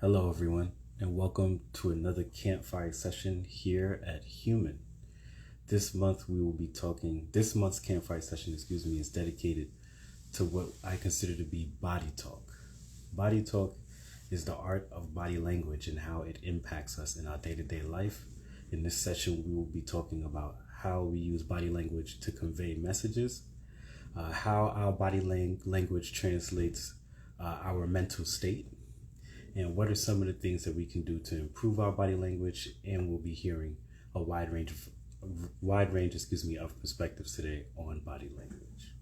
Hello, everyone, and welcome to another campfire session here at Human. This month's campfire session, is dedicated to what I consider to be body talk. Body talk is the art of body language and how it impacts us in our day to day life. In this session, we will be talking about how we use body language to convey messages, how our language translates our mental state, and what are some of the things that we can do to improve our body language. And we'll be hearing a wide range of perspectives today on body language.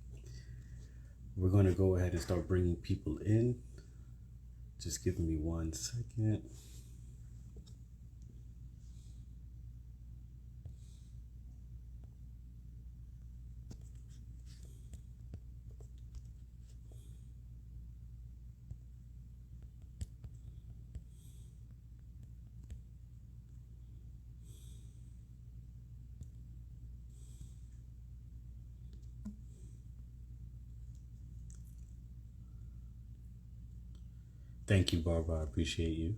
We're going to go ahead and start bringing people in. Just give me 1 second. Thank you, Barbara. I appreciate you.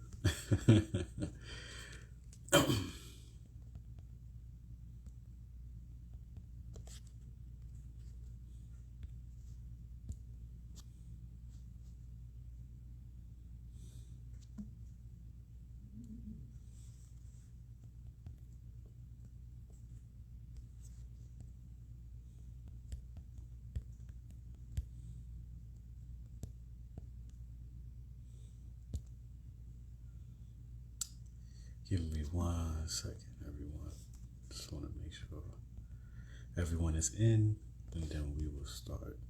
Give me 1 second, everyone. Just want to make sure everyone is in, and then we will start.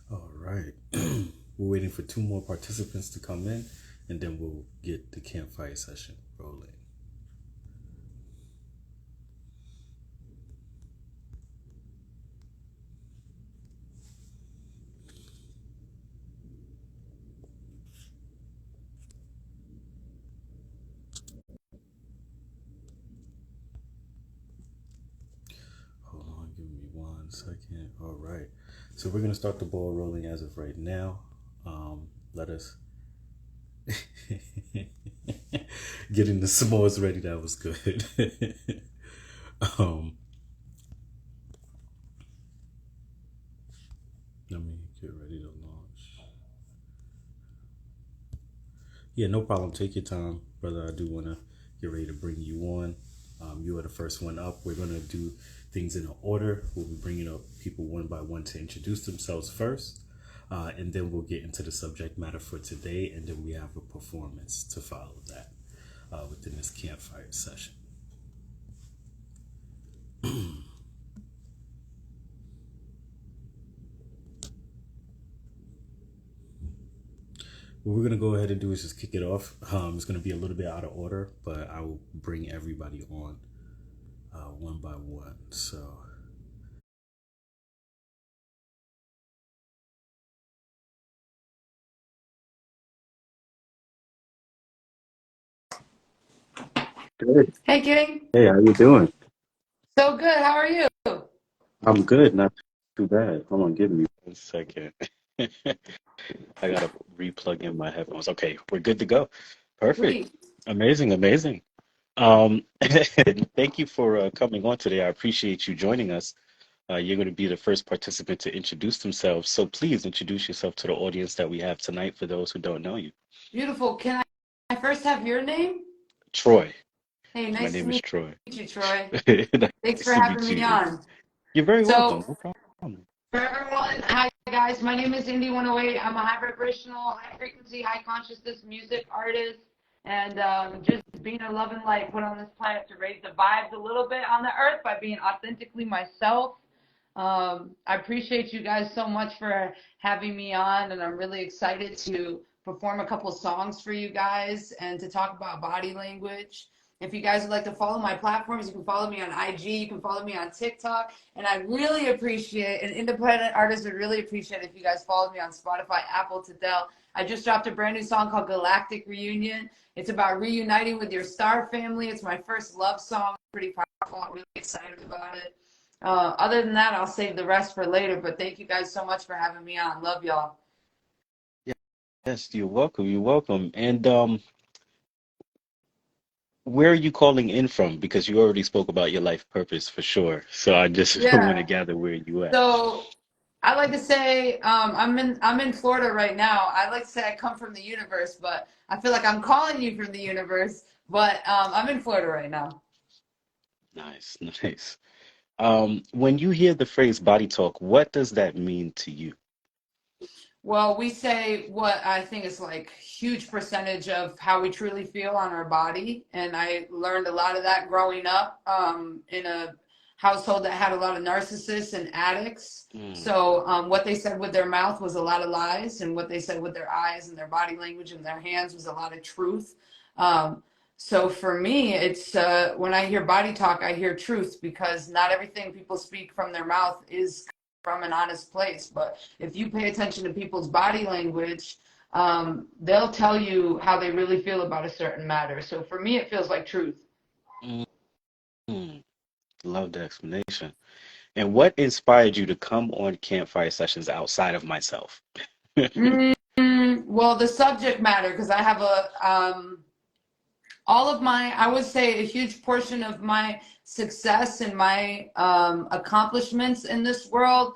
All right. We're waiting for 2 more participants to come in, and then we'll get the campfire session rolling. Hold on, give me 1 second. All right. So we're going to start the ball rolling as of right now. Let us getting the s'mores ready. That was good. um, Let me get ready to launch. Yeah, no problem. Take your time, brother. I do want to get ready to bring you on. You are the first one up. We're going to do things in an order. We'll be bringing up people one by one to introduce themselves first. And then we'll get into the subject matter for today. And then we have a performance to follow that within this campfire session. What we're going to go ahead and do is just kick it off. It's going to be a little bit out of order, but I will bring everybody on one by one. So. Good. Hey, King. Hey, how you doing? So good. How are you? I'm good, not too bad. Hold on, give me 1 second. I gotta replug in my headphones. Okay, we're good to go. Perfect. Sweet. Amazing, amazing. Thank you for coming on today. I appreciate you joining us. You're going to be the first participant to introduce themselves. So please introduce yourself to the audience that we have tonight for those who don't know you. Beautiful. Can I first have your name? Troy. Hey, My nice to name is meet Troy. you, Troy. Thanks Nice for to having meet me you. on. You're very welcome. So, No problem. for everyone, hi guys. My name is Indy 108. I'm a high vibrational, high frequency, high consciousness music artist, and just being a love and light put on this planet to raise the vibes a little bit on the earth by being authentically myself. I appreciate you guys so much for having me on, and I'm really excited to perform a couple songs for you guys and to talk about body language. If you guys would like to follow my platforms, you can follow me on IG, you can follow me on TikTok, and I really appreciate, and independent artists would really appreciate if you guys followed me on Spotify, Apple, Tidal. I just dropped a brand new song called Galactic Reunion. It's about reuniting with your star family. It's my first love song, pretty powerful powerful. I'm really excited about it. Other than that, I'll save the rest for later. But thank you guys so much for having me on. Love y'all. Yes, you're welcome. You're welcome. And where are you calling in from? Because you already spoke about your life purpose for sure. So I just want to Yeah. gather where you at. So I like to say I'm in Florida right now. I like to say I come from the universe, but I feel like I'm calling you from the universe. But I'm in Florida right now. Nice, nice. When you hear the phrase body talk, what does that mean to you? Well, we say what I think is like huge percentage of how we truly feel on our body, and I learned a lot of that growing up in a household that had a lot of narcissists and addicts. Mm, So what they said with their mouth was a lot of lies, and what they said with their eyes and their body language and their hands was a lot of truth. Um, so for me, it's when I hear body talk, I hear truth because not everything people speak from their mouth is from an honest place. But if you pay attention to people's body language, they'll tell you how they really feel about a certain matter. So for me, it feels like truth. mm, mm. Love the explanation. And what inspired you to come on Campfire Sessions outside of myself? Well, the subject matter, because I have all of my, I would say a huge portion of my success and my accomplishments in this world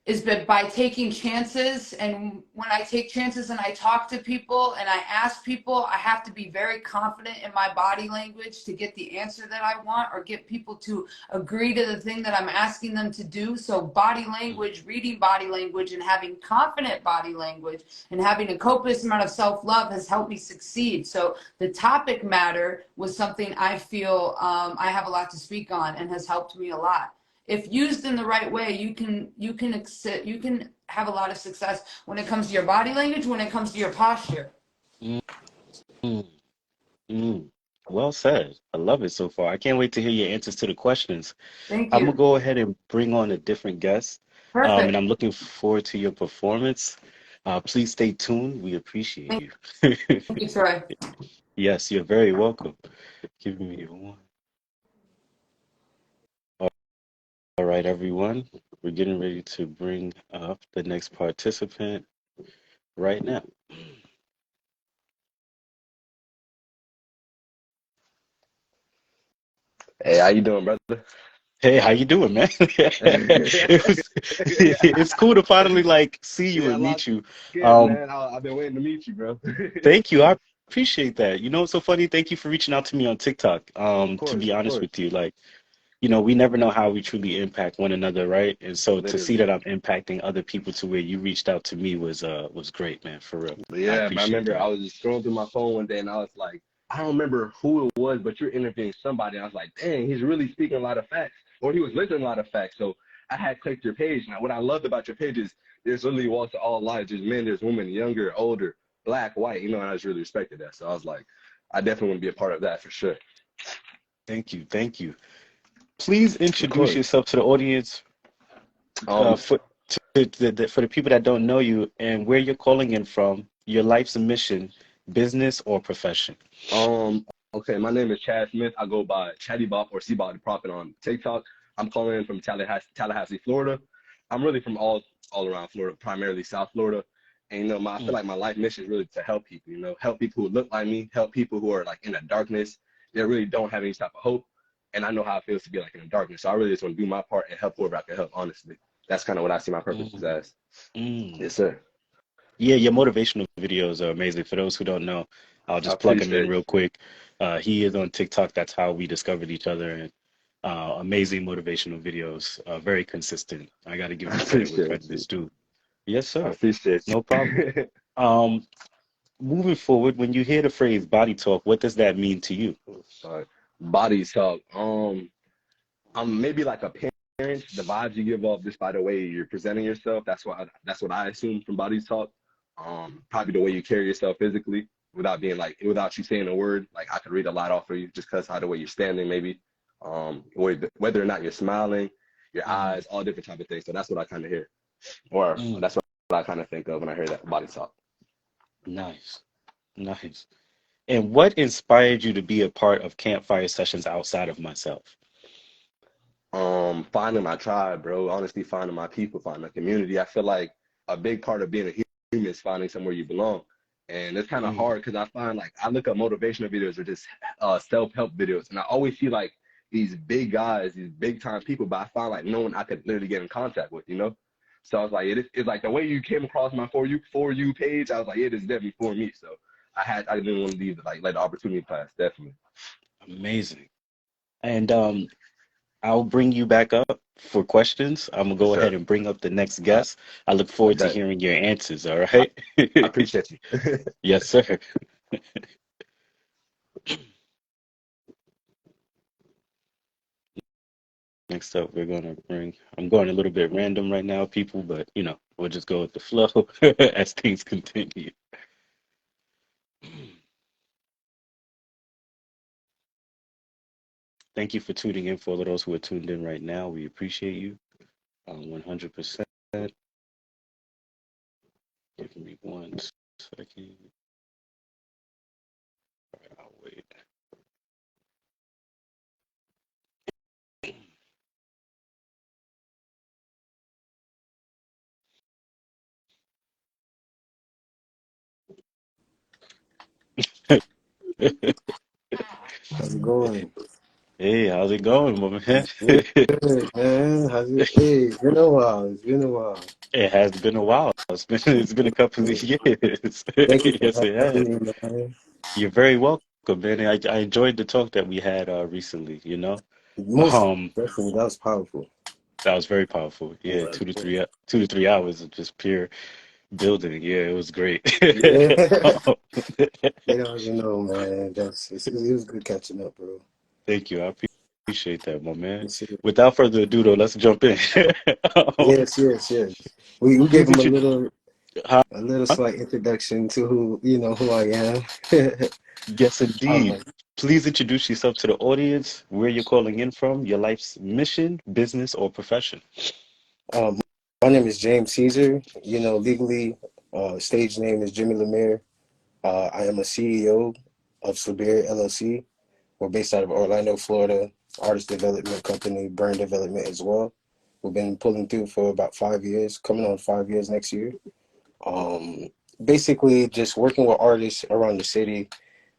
is by taking chances. And when I take chances and I talk to people and I ask people, I have to be very confident in my body language to get the answer that I want or get people to agree to the thing that I'm asking them to do. So body Mm, language, reading body language and having confident body language and having a copious amount of self-love has helped me succeed. So the topic matter was something I feel I have a lot to speak on and has helped me a lot. If used in the right way, you can have a lot of success when it comes to your body language, when it comes to your posture. mm, mm, mm. Well said. I love it so far. I can't wait to hear your answers to the questions. Thank I'm gonna you. go ahead and bring on a different guest, and Perfect. I'm looking forward to your performance. Please stay tuned. We appreciate Thank you. you, Troy. Yes, you're very welcome. Give me one. All right, everyone. We're getting ready to bring up the next participant right now. Hey, how you doing, brother? Hey, how you doing, man? Yeah, It's cool to finally like see you yeah, and meet you. good, Um, man. I've been waiting to meet you, bro. Thank you. I appreciate that. You know, what's so funny. Thank you for reaching out to me on TikTok. Of To course, be of honest course. with you, like, we never know how we truly impact one another, right? And so to see Literally. that I'm impacting other people to where you reached out to me was great, man, for real. But I yeah, man, I appreciate remember I that. was just scrolling through my phone one day and I was like, I don't remember who it was, but you're interviewing somebody. I was like, dang, he's really speaking a lot of facts, or he was listing a lot of facts. So I had clicked your page. Now, what I loved about your page is there's literally walks to all lives. There's men, there's women, younger, older, black, white, and I just really respected that. So I was like, I definitely want to be a part of that for sure. Thank you. Thank you. Please Of introduce course. yourself to the audience, Um, for for the people that don't know you and where you're calling in from, your life's mission, business or profession. Um, okay, my name is Chad Smith. I go by Chatty Bop or Seabot the Prophet on TikTok. I'm calling in from Tallahassee, Florida. I'm really from all around Florida, primarily South Florida. And I feel Mm, like my life mission is really to help people, help people who look like me, help people who are like in the darkness. They really don't have any type of hope. And I know how it feels to be like in the darkness. So I really just want to do my part and help whoever I can help, honestly. That's kind of what I see my purpose mm, as. mm. Yes, sir. Yeah, your motivational videos are amazing. For those who don't know, I'll I just plug him in appreciate real quick. He is on TikTok. That's how we discovered each other. And amazing motivational videos. Very consistent. I got to give I him credit where appreciate credit you. is due. Yes, I sir. appreciate No problem. you. Um, Moving forward, when you hear the phrase body talk, what does that mean to you? Sorry. Body talk. I'm maybe like a parent. The vibes you give off just by the way you're presenting yourself. That's what I assume from body talk. Probably the way you carry yourself physically, without you saying a word. Like I could read a lot off of you just because how the way you're standing, maybe. Whether or not you're smiling, your Mm, eyes, all different type of things. So that's what I kind of hear, or mm, that's what I kind of think of when I hear that body talk. nice, nice. And what inspired you to be a part of Campfire Sessions outside of myself? Finding my tribe, bro. Honestly, finding my people, finding a community. I feel like a big part of being a human is finding somewhere you belong. And it's kind of Mm. hard because I find like I look at motivational videos or just self-help videos, and I always see like these big guys, these big time people, but I find like no one I could literally get in contact with, you know? So I was like, it's like the way you came across my for you page, I was like, it is definitely for me. So I didn't want to leave like let the opportunity pass, definitely. Amazing. And I'll bring you back up for questions. I'm gonna For go ahead sure. and bring up the next I, guest. I look I forward to bet. hearing your answers, all I, right? I appreciate you. Yes, sir. Next up, I'm going a little bit random right now, people, but we'll just go with the flow as things continue. Thank you for tuning in for all of those who are tuned in right now. We appreciate you 100%. Give me 1 second. All right, I'll wait. How's it going? Hey, how's it going, my man? Good, man. How's it? Hey, it's been a while. It's been a while. It has been a while. It's been a couple of years. Thank you Yes, for it having has. me, man. You're very welcome, man. I enjoyed the talk that we had recently. Most Um, definitely, that was powerful. that was very powerful. Yeah, Yeah, 2 to 3 hours of just pure building. Yeah, it was great. yeah. You don't even know, man. It was good catching up, bro. Thank you. I appreciate that, my man. Yes, yes, Without further ado, though, let's jump in. Um, yes, yes. We gave please him introduce. a little slight introduction to who I am. Yes, indeed. um, Please introduce yourself to the audience, where you're calling in from, your life's mission, business, or profession. um, my name is James Caesar. Legally, stage name is Jimmy Lemire. I am a CEO of Siberia LLC. We're based out of Orlando, Florida. Artist development company, brand development as well. We've been pulling through for about 5 years, coming on 5 years next year. Um, Basically, just working with artists around the city,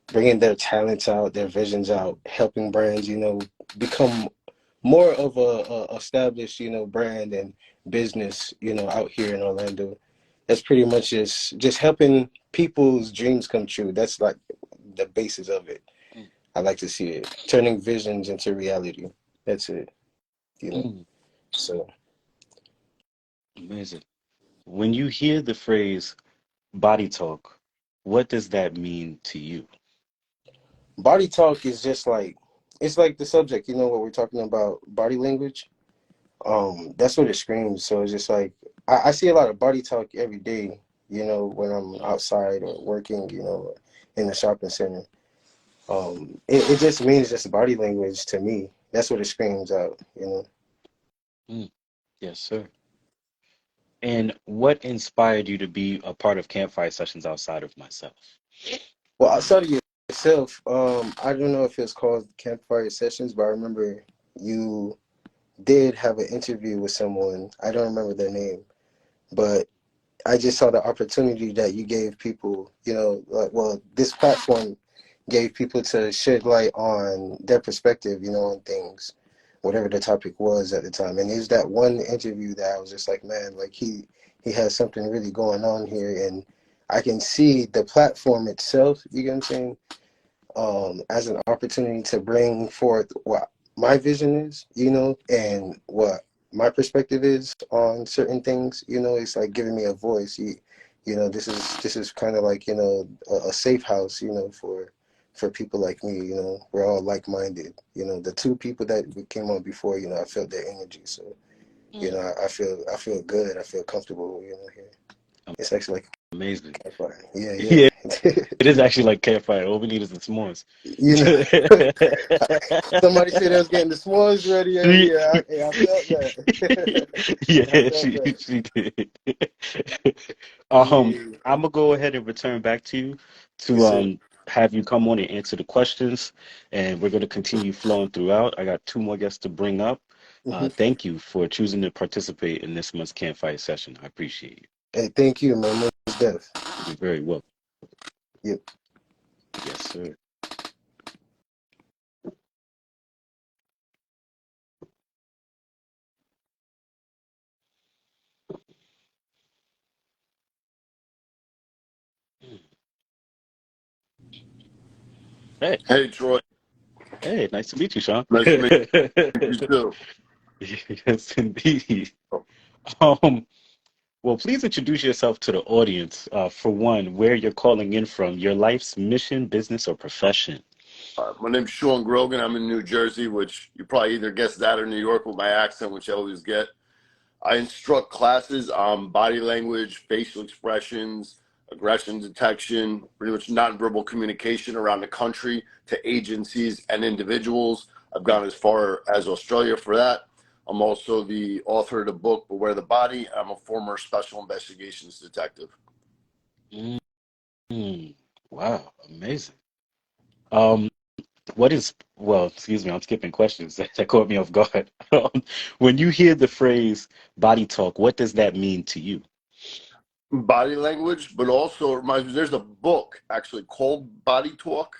bringing their talents out, their visions out, helping brands, become more of a established, brand and business, out here in Orlando. That's pretty much just helping people's dreams come true. That's like the basis of it. I like to see it turning visions into reality. That's it, you know. Mm, So amazing. When you hear the phrase body talk, what does that mean to you? body talk is just like it's like the subject, what we're talking about, body language. That's what it screams. So it's just like I see a lot of body talk every day, when I'm outside or working, in the shopping center. It just means just body language to me. That's what it screams out. Mm, yes, sir. And what inspired you to be a part of Campfire Sessions outside of myself? Well, outside of yourself, I don't know if it's called Campfire Sessions, but I remember you did have an interview with someone. I don't remember their name, but I just saw the opportunity that you gave people, like, well, this platform gave people to shed light on their perspective, on things, whatever the topic was at the time. And there's that one interview that I was just like, man, like he has something really going on here, and I can see the platform itself. You get what I'm saying? As an opportunity to bring forth what my vision is, and what my perspective is on certain things. It's like giving me a voice. This is kind of like a safe house, for people like me. We're all like-minded. The two people that we came on before, I felt their energy. So I feel good. I feel comfortable. Here. It's actually like Amazing. a campfire. Yeah, Yeah, yeah. it is actually like Campfire. All we need is the s'mores. you know. Somebody said they was getting the s'mores ready She, earlier. I felt that. I yeah, felt that. she did. Yeah. I'm gonna go ahead and return back to you to Yes, sir. have you come on and answer the questions, and we're gonna continue flowing throughout. I got two more guests to bring up. Hmm. Thank you for choosing to participate in this month's Campfire Session. I appreciate you. Hey, thank you, man. Most def. You're very welcome. Yep. Yes, sir. Hey, Hey, Troy. hey, nice to meet you, Sean. Nice to meet you too. Yes, indeed. Um, well, please introduce yourself to the audience. For one, where you're calling in from, your life's mission, business, or profession. My name's Sean Grogan. I'm in New Jersey, which you probably either guess that or New York with my accent, which I always get. I instruct classes on body language, facial expressions, aggression detection, pretty much nonverbal communication around the country to agencies and individuals. I've gone as far as Australia for that. I'm also the author of the book Beware the Body. I'm a former special investigations detective. Mm, wow, amazing. Um, what is, well, excuse me, I'm skipping questions. That caught me off guard. When you hear the phrase body talk, what does that mean to you? Body language, but also it reminds me, there's a book actually called Body Talk,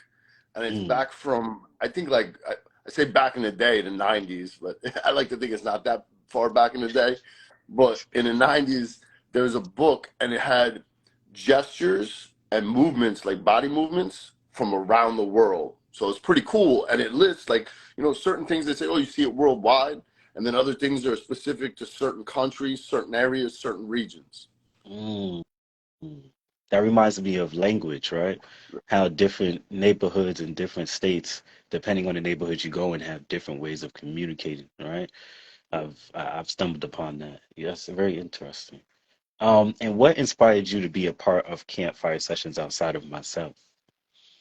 and it's Mm, back from, I think, like, I say back in the day, the 90s, but I like to think it's not that far back in the day. But in the 90s, there was a book, and it had gestures and movements, like body movements from around the world. So it's pretty cool. And it lists, like, certain things that say, oh, you see it worldwide, and then other things that are specific to certain countries, certain areas, certain regions. mm, mm. That reminds me of language, right? How different neighborhoods and different states, depending on the neighborhood you go in, have different ways of communicating, right? I've stumbled upon that. Yes, very interesting. And what inspired you to be a part of Campfire Sessions outside of myself?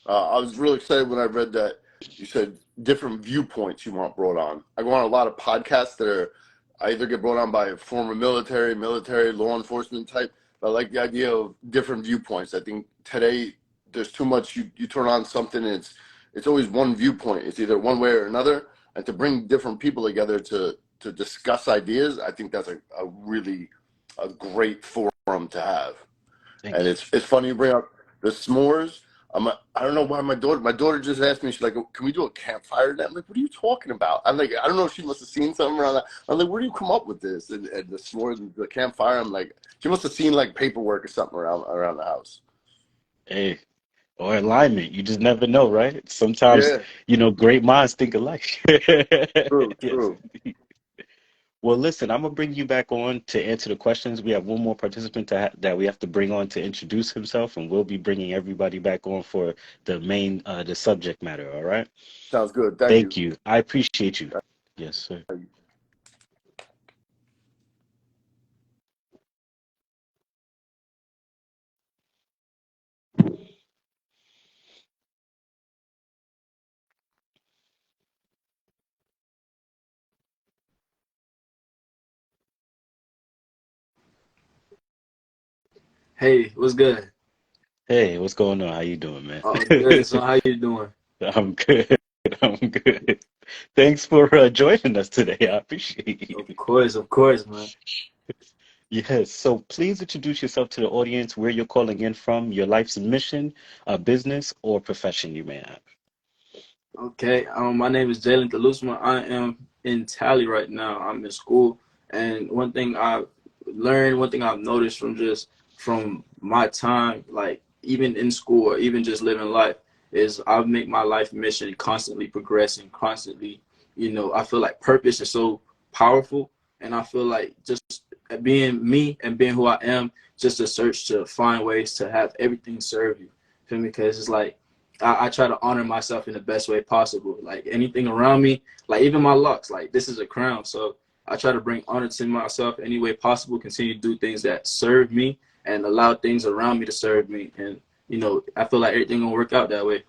I was really excited when I read that you said different viewpoints you want brought on. I go on a lot of podcasts that are, I either get brought on by a former military, law enforcement type. But I like the idea of different viewpoints. I think today there's too much. You turn on something, and it's always one viewpoint. It's either one way or another. And to bring different people together to discuss ideas, I think that's a really a great forum to have. And Thank you. it's funny you bring up the s'mores. I don't know why my daughter just asked me, she's like, can we do a campfire night? I'm like, what are you talking about? I'm like, I don't know if she must have seen something around that. I'm like, where do you come up with this? And the s'mores and the campfire, I'm like, she must have seen like paperwork or something around the house. Hey, or alignment. You just never know, right? Sometimes, Yeah, great minds think alike. true, Yes. true. Well, listen, I'm gonna bring you back on to answer the questions. We have one more participant that we have to bring on to introduce himself, and we'll be bringing everybody back on for the subject matter. All right? Sounds good. Thank Thank you. you. I appreciate you. Yes, sir. Hey, what's good? Hey, what's going on? How you doing, man? Oh, good. So how you doing? I'm good. I'm good. Thanks for joining us today. I appreciate you. Of course, man. Yes, so please introduce yourself to the audience, where you're calling in from, your life's mission, business, or profession you may have. Okay. My name is Jalen Delusma. I am in Tally right now. I'm in school, and one thing I've noticed from my time, like even in school or even just living life, is I make my life mission constantly progressing, constantly. I feel like purpose is so powerful, and I feel like just being me and being who I am, just a search to find ways to have everything serve you. Feel me? Because it's like I try to honor myself in the best way possible. Like anything around me, like even my locks, like this is a crown. So I try to bring honor to myself any way possible, continue to do things that serve me and allow things around me to serve me. And, I feel like everything gonna work out that way.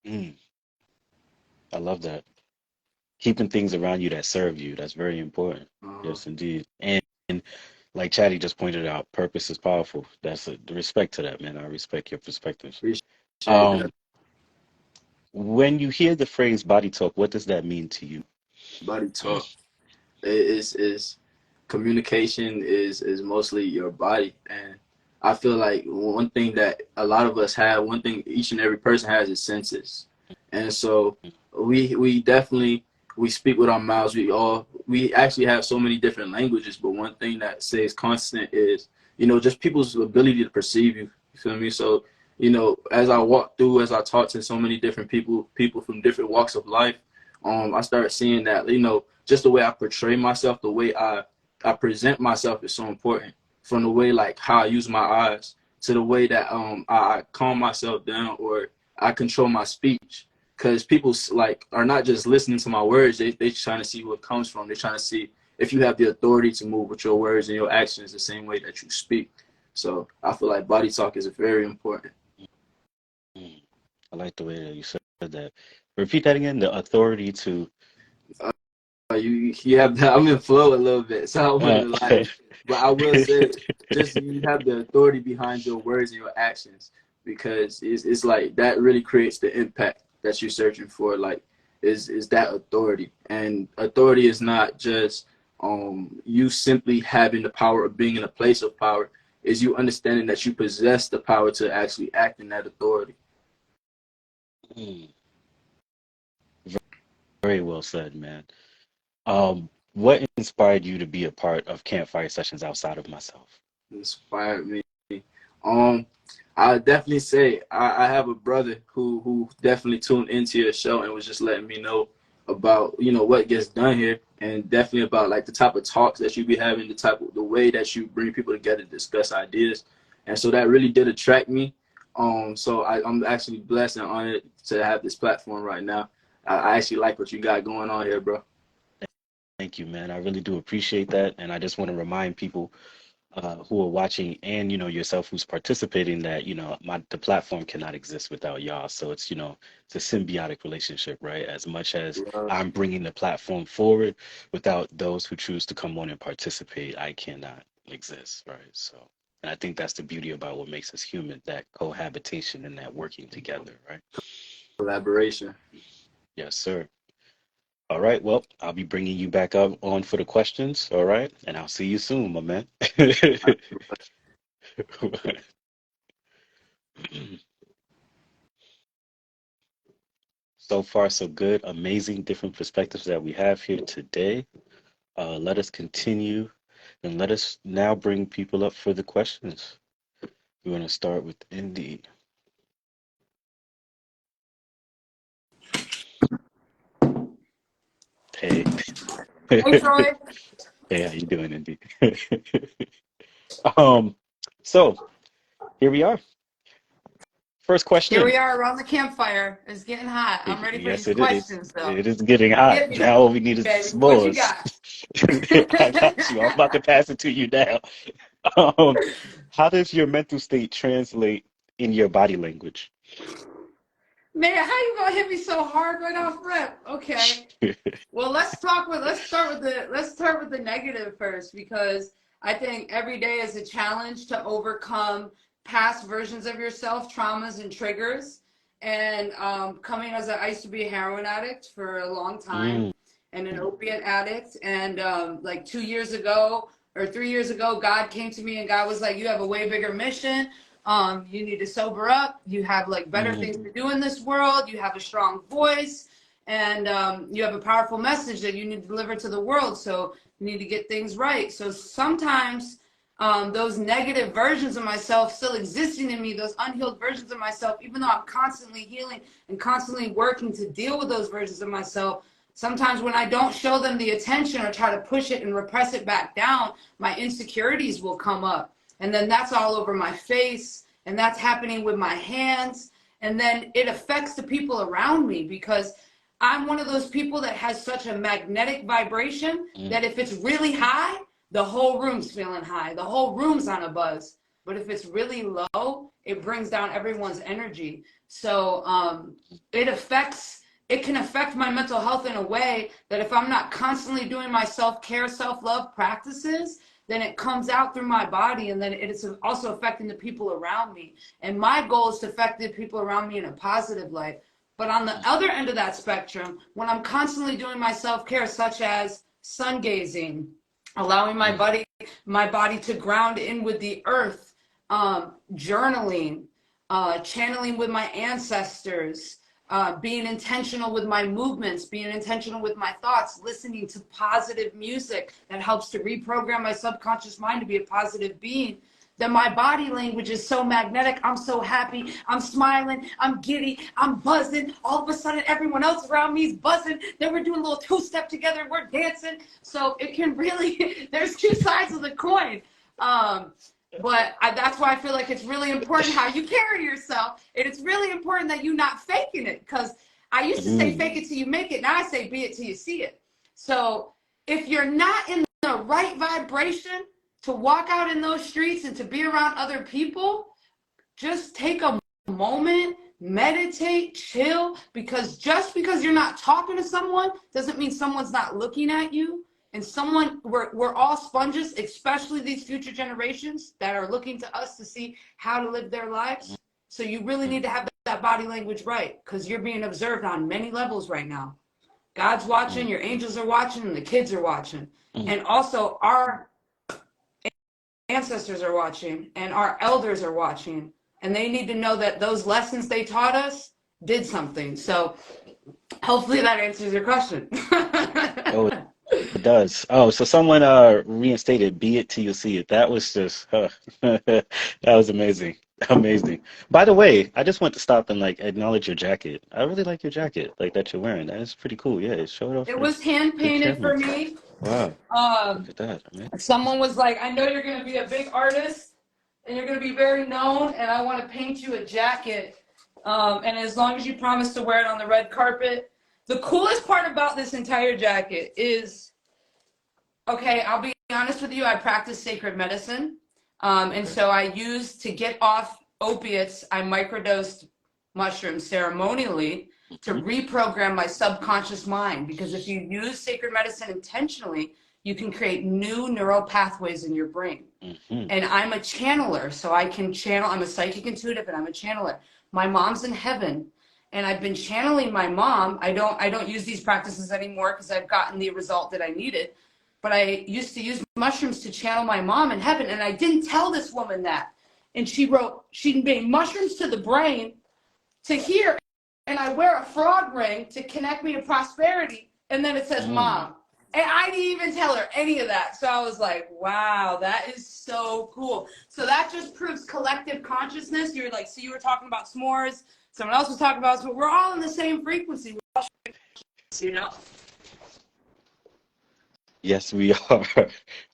Mm, I love that. Keeping things around you that serve you, that's very important. Uh, Yes, indeed. And like Chatty just pointed out, purpose is powerful. That's the respect to that, man. I respect your perspective. Appreciate that. Um, when you hear the phrase body talk, what does that mean to you? Body talk. is communication is mostly your body. And I feel like one thing that a lot of us have, one thing each and every person has, is senses. And so we definitely, we speak with our mouths. We actually have so many different languages, but one thing that stays constant is, just people's ability to perceive you. You feel me? So, as I walk through, as I talk to so many different people from different walks of life, I start seeing that, just the way I portray myself, the way I present myself is so important. From the way, like, how I use my eyes, to the way that I calm myself down, or I control my speech. Because people are not just listening to my words, they trying to see what comes from. They're trying to see if you have the authority to move with your words and your actions the same way that you speak. So I feel like body talk is very important. I like the way that you said that. Repeat that again. The authority to. You have that. I'm in flow a little bit, so I wouldn't lie. But I will say, just you have the authority behind your words and your actions, because it's like that really creates the impact that you're searching for. Like, is that authority? And authority is not just you simply having the power of being in a place of power. Is you understanding that you possess the power to actually act in that authority. Very well said, man. What inspired you to be a part of Campfire Sessions outside of myself? Inspired me. I definitely say I have a brother who definitely tuned into your show and was just letting me know about what gets done here, and definitely about like the type of talks that you be having, the way that you bring people together to discuss ideas, and so that really did attract me. So I'm actually blessed and honored to have this platform right now. I actually like what you got going on here, bro. Thank you, man. I really do appreciate that, and I just want to remind people who are watching, and yourself who's participating, that the platform cannot exist without y'all. So it's it's a symbiotic relationship, right? As much as I'm bringing the platform forward, without those who choose to come on and participate, I cannot exist, right? So, and I think that's the beauty about what makes us human, that cohabitation and that working together, right? Collaboration. Yes, sir. All right, well, I'll be bringing you back up on for the questions, all right? And I'll see you soon, my man. So far, so good. Amazing different perspectives that we have here today. Let us continue, and let us now bring people up for the questions. We're going to start with Indy. Hey. Hey, Troy. Hey, how you doing, Indy? So here we are. First question. Here we are around the campfire. It's getting hot. I'm ready for Yes, these it is. questions, though. It is getting hot. Get Now all we need is the baby. What you s'mores. got? I got you. I'm about to pass it to you now. Um, how does your mental state translate in your body language? Man, how you gonna hit me so hard right off rip? Okay. Well, let's start with the negative first, because I think every day is a challenge to overcome past versions of yourself, traumas and triggers. And I used to be a heroin addict for a long time, and an opiate addict. And like 2 years ago or 3 years ago, God came to me and God was like, "You have a way bigger mission. You need to sober up. You have like better things to do in this world. You have a strong voice, and you have a powerful message that you need to deliver to the world. So you need to get things right." So sometimes those negative versions of myself still existing in me, those unhealed versions of myself, even though I'm constantly healing and constantly working to deal with those versions of myself, sometimes when I don't show them the attention or try to push it and repress it back down, my insecurities will come up. And then that's all over my face, and that's happening with my hands. And then it affects the people around me, because I'm one of those people that has such a magnetic vibration that if it's really high, the whole room's feeling high. The whole room's on a buzz. But if it's really low, it brings down everyone's energy. So it can affect my mental health in a way that if I'm not constantly doing my self-care, self-love practices, then it comes out through my body, and then it's also affecting the people around me. And my goal is to affect the people around me in a positive light. But on the other end of that spectrum, when I'm constantly doing my self-care, such as sun gazing, allowing my body to ground in with the earth, journaling, channeling with my ancestors, being intentional with my movements, being intentional with my thoughts, listening to positive music that helps to reprogram my subconscious mind to be a positive being. Then my body language is so magnetic. I'm so happy. I'm smiling. I'm giddy. I'm buzzing. All of a sudden, everyone else around me is buzzing. Then we're doing a little two-step together and we're dancing. So it can really, there's two sides of the coin. That's why I feel like it's really important how you carry yourself. And it's really important that you're not faking it. Because I used to say fake it till you make it. Now I say be it till you see it. So if you're not in the right vibration to walk out in those streets and to be around other people, just take a moment, meditate, chill, because just because you're not talking to someone doesn't mean someone's not looking at you. And we're all sponges, especially these future generations that are looking to us to see how to live their lives. So you really need to have that body language right, because you're being observed on many levels right now. God's watching, your angels are watching, and the kids are watching. And also our ancestors are watching and our elders are watching, and they need to know that those lessons they taught us did something. So hopefully that answers your question. Oh, it does. Oh, so someone reinstated "Be it till you see it." That was just that was amazing. Amazing. By the way, I just want to stop and like acknowledge your jacket. I really like your jacket, like that you're wearing. That is pretty cool. Yeah, show it off It for was hand the painted for camera. me. Wow, look at that. Amazing. Someone was like, I know you're going to be a big artist and you're going to be very known, and I want to paint you a jacket. And as long as you promise to wear it on the red carpet. The coolest part about this entire jacket is, okay, I'll be honest with you, I practice sacred medicine. And so to get off opiates, I microdosed mushrooms ceremonially to reprogram my subconscious mind. Because if you use sacred medicine intentionally, you can create new neural pathways in your brain. And I'm a channeler, so I can channel. I'm a psychic intuitive, and I'm a channeler. My mom's in heaven, and I've been channeling my mom. I don't use these practices anymore because I've gotten the result that I needed. But I used to use mushrooms to channel my mom in heaven, and I didn't tell this woman that. And she wrote, she made mushrooms to the brain to here, and I wear a frog ring to connect me to prosperity, and then it says mom. And I didn't even tell her any of that. So I was like, wow, that is so cool. So that just proves collective consciousness. You're like, so you were talking about s'mores. Someone else was talking about s'mores. We're all in the same frequency. We're all, you know? Yes, we are.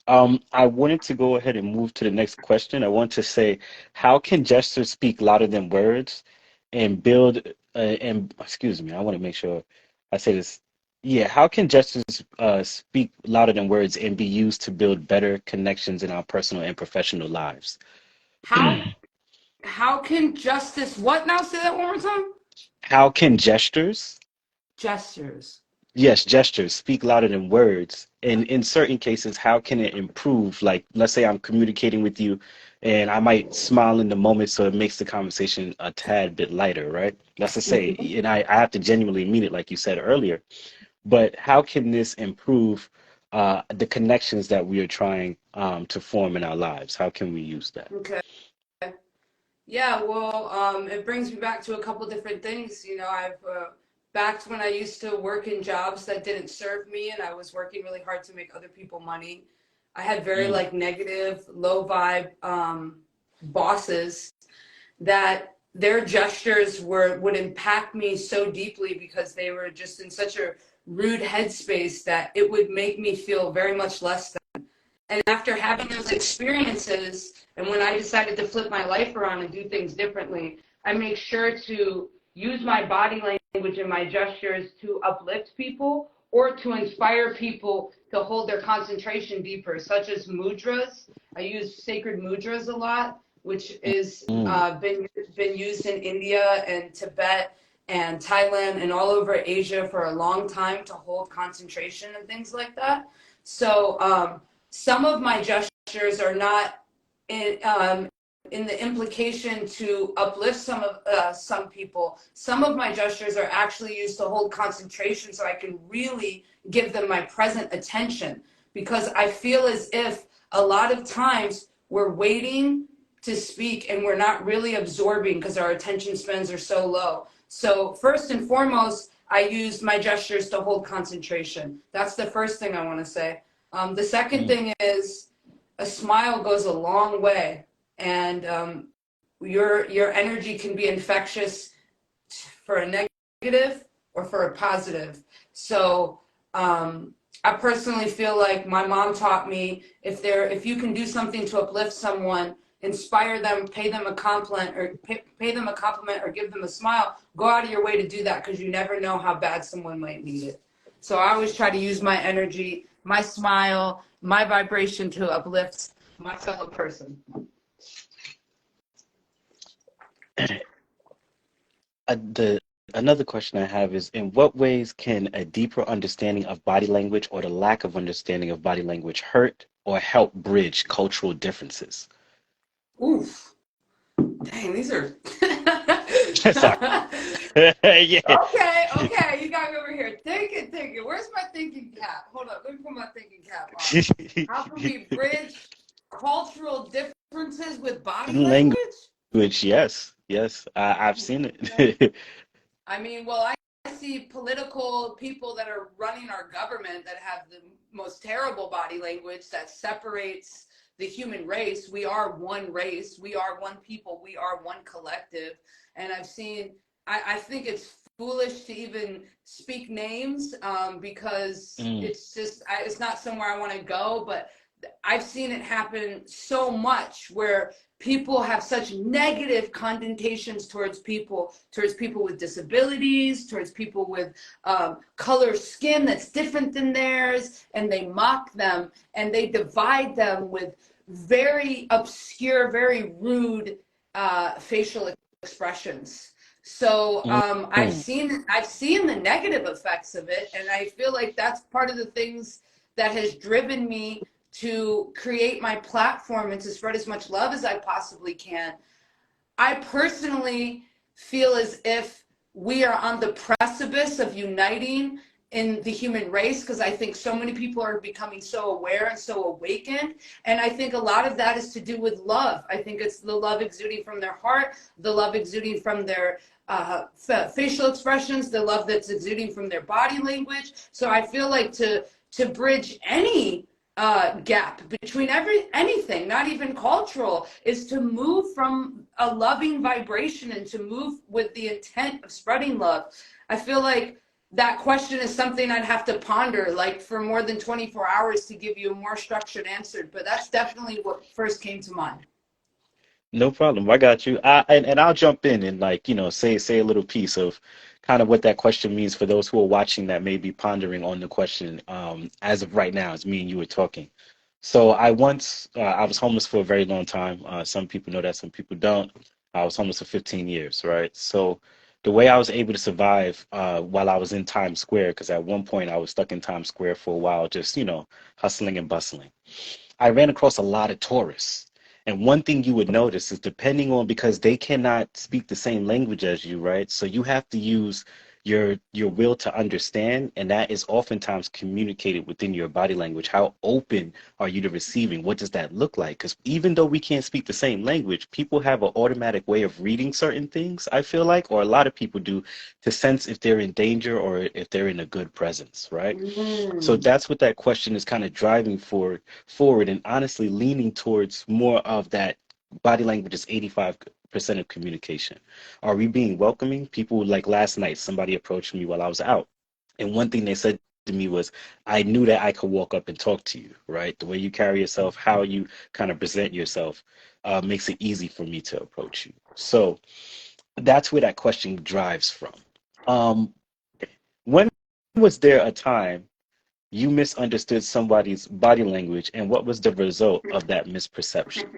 I wanted to go ahead and move to the next question. I want to say, how can gestures speak louder than words and build, and excuse me, I want to make sure I say this. Yeah, how can gestures speak louder than words and be used to build better connections in our personal and professional lives? How can justice, what now? Say that one more time. How can gestures, Gestures. yes, gestures speak louder than words? And in certain cases, how can it improve? Like, let's say I'm communicating with you and I might smile in the moment so it makes the conversation a tad bit lighter, right? That's to say, and I have to genuinely mean it, like you said earlier. But how can this improve the connections that we are trying to form in our lives? How can we use that? Okay. Yeah, well, it brings me back to a couple different things. You know, I've back when I used to work in jobs that didn't serve me, and I was working really hard to make other people money. I had very like negative, low vibe bosses that their gestures would impact me so deeply because they were just in such a rude headspace that it would make me feel very much less than. And after having those experiences, and when I decided to flip my life around and do things differently, I make sure to use my body language and my gestures to uplift people or to inspire people to hold their concentration deeper, such as mudras. I use sacred mudras a lot, which is been used in India and Tibet and Thailand and all over Asia for a long time to hold concentration and things like that. So some of my gestures are not in the implication to uplift some people, some of my gestures are actually used to hold concentration so I can really give them my present attention, because I feel as if a lot of times we're waiting to speak and we're not really absorbing because our attention spans are so low. So first and foremost, I use my gestures to hold concentration. That's the first thing I want to say. The second thing is a smile goes a long way, and your energy can be infectious for a negative or for a positive. So I personally feel like my mom taught me, if you can do something to uplift someone, inspire them, pay them a compliment, or give them a smile, go out of your way to do that, because you never know how bad someone might need it. So I always try to use my energy, my smile, my vibration to uplift my fellow person. Another question I have is, in what ways can a deeper understanding of body language or the lack of understanding of body language hurt or help bridge cultural differences? Oof. Dang, these are. Sorry. Yeah. Okay, you got me over here. Thinking. Where's my thinking cap? Hold up, let me put my thinking cap on. How can we bridge cultural differences with body language? Language, yes. I've seen it. I mean, well, I see political people that are running our government that have the most terrible body language that separates the human race. We are one race. We are one people. We are one collective. And I think it's foolish to even speak names because it's not somewhere I want to go. But I've seen it happen so much where people have such negative connotations towards people with disabilities, towards people with color skin that's different than theirs, and they mock them and they divide them with very obscure, very rude facial expressions. So I've seen the negative effects of it, and I feel like that's part of the things that has driven me to create my platform and to spread as much love as I possibly can. I personally feel as if we are on the precipice of uniting in the human race, because I think so many people are becoming so aware and so awakened. And I think a lot of that is to do with love. I think it's the love exuding from their heart, the love exuding from their facial expressions, the love that's exuding from their body language. So I feel like to bridge any gap between anything, not even cultural, is to move from a loving vibration and to move with the intent of spreading love. I feel like that question is something I'd have to ponder like for more than 24 hours to give you a more structured answer, but that's definitely what first came to mind. No problem. I got you. And I'll jump in and say a little piece of kind of what that question means for those who are watching that may be pondering on the question as of right now, as me and you were talking. So I was homeless for a very long time. Some people know that, some people don't. I was homeless for 15 years, right? So the way I was able to survive while I was in Times Square, because at one point I was stuck in Times Square for a while, just, hustling and bustling. I ran across a lot of tourists. And one thing you would notice is because they cannot speak the same language as you, right? So you have to use your will to understand, and that is oftentimes communicated within your body language. How open are you to receiving? What does that look like? Because even though we can't speak the same language, people have an automatic way of reading certain things, I feel like, or a lot of people do, to sense if they're in danger or if they're in a good presence, right? So that's what that question is kind of driving forward and honestly leaning towards more of that. Body language is 85% of communication. Are we being welcoming? People, like last night, somebody approached me while I was out. And one thing they said to me was, I knew that I could walk up and talk to you, right? The way you carry yourself, how you kind of present yourself makes it easy for me to approach you. So that's where that question drives from. When was there a time you misunderstood somebody's body language, and what was the result of that misperception?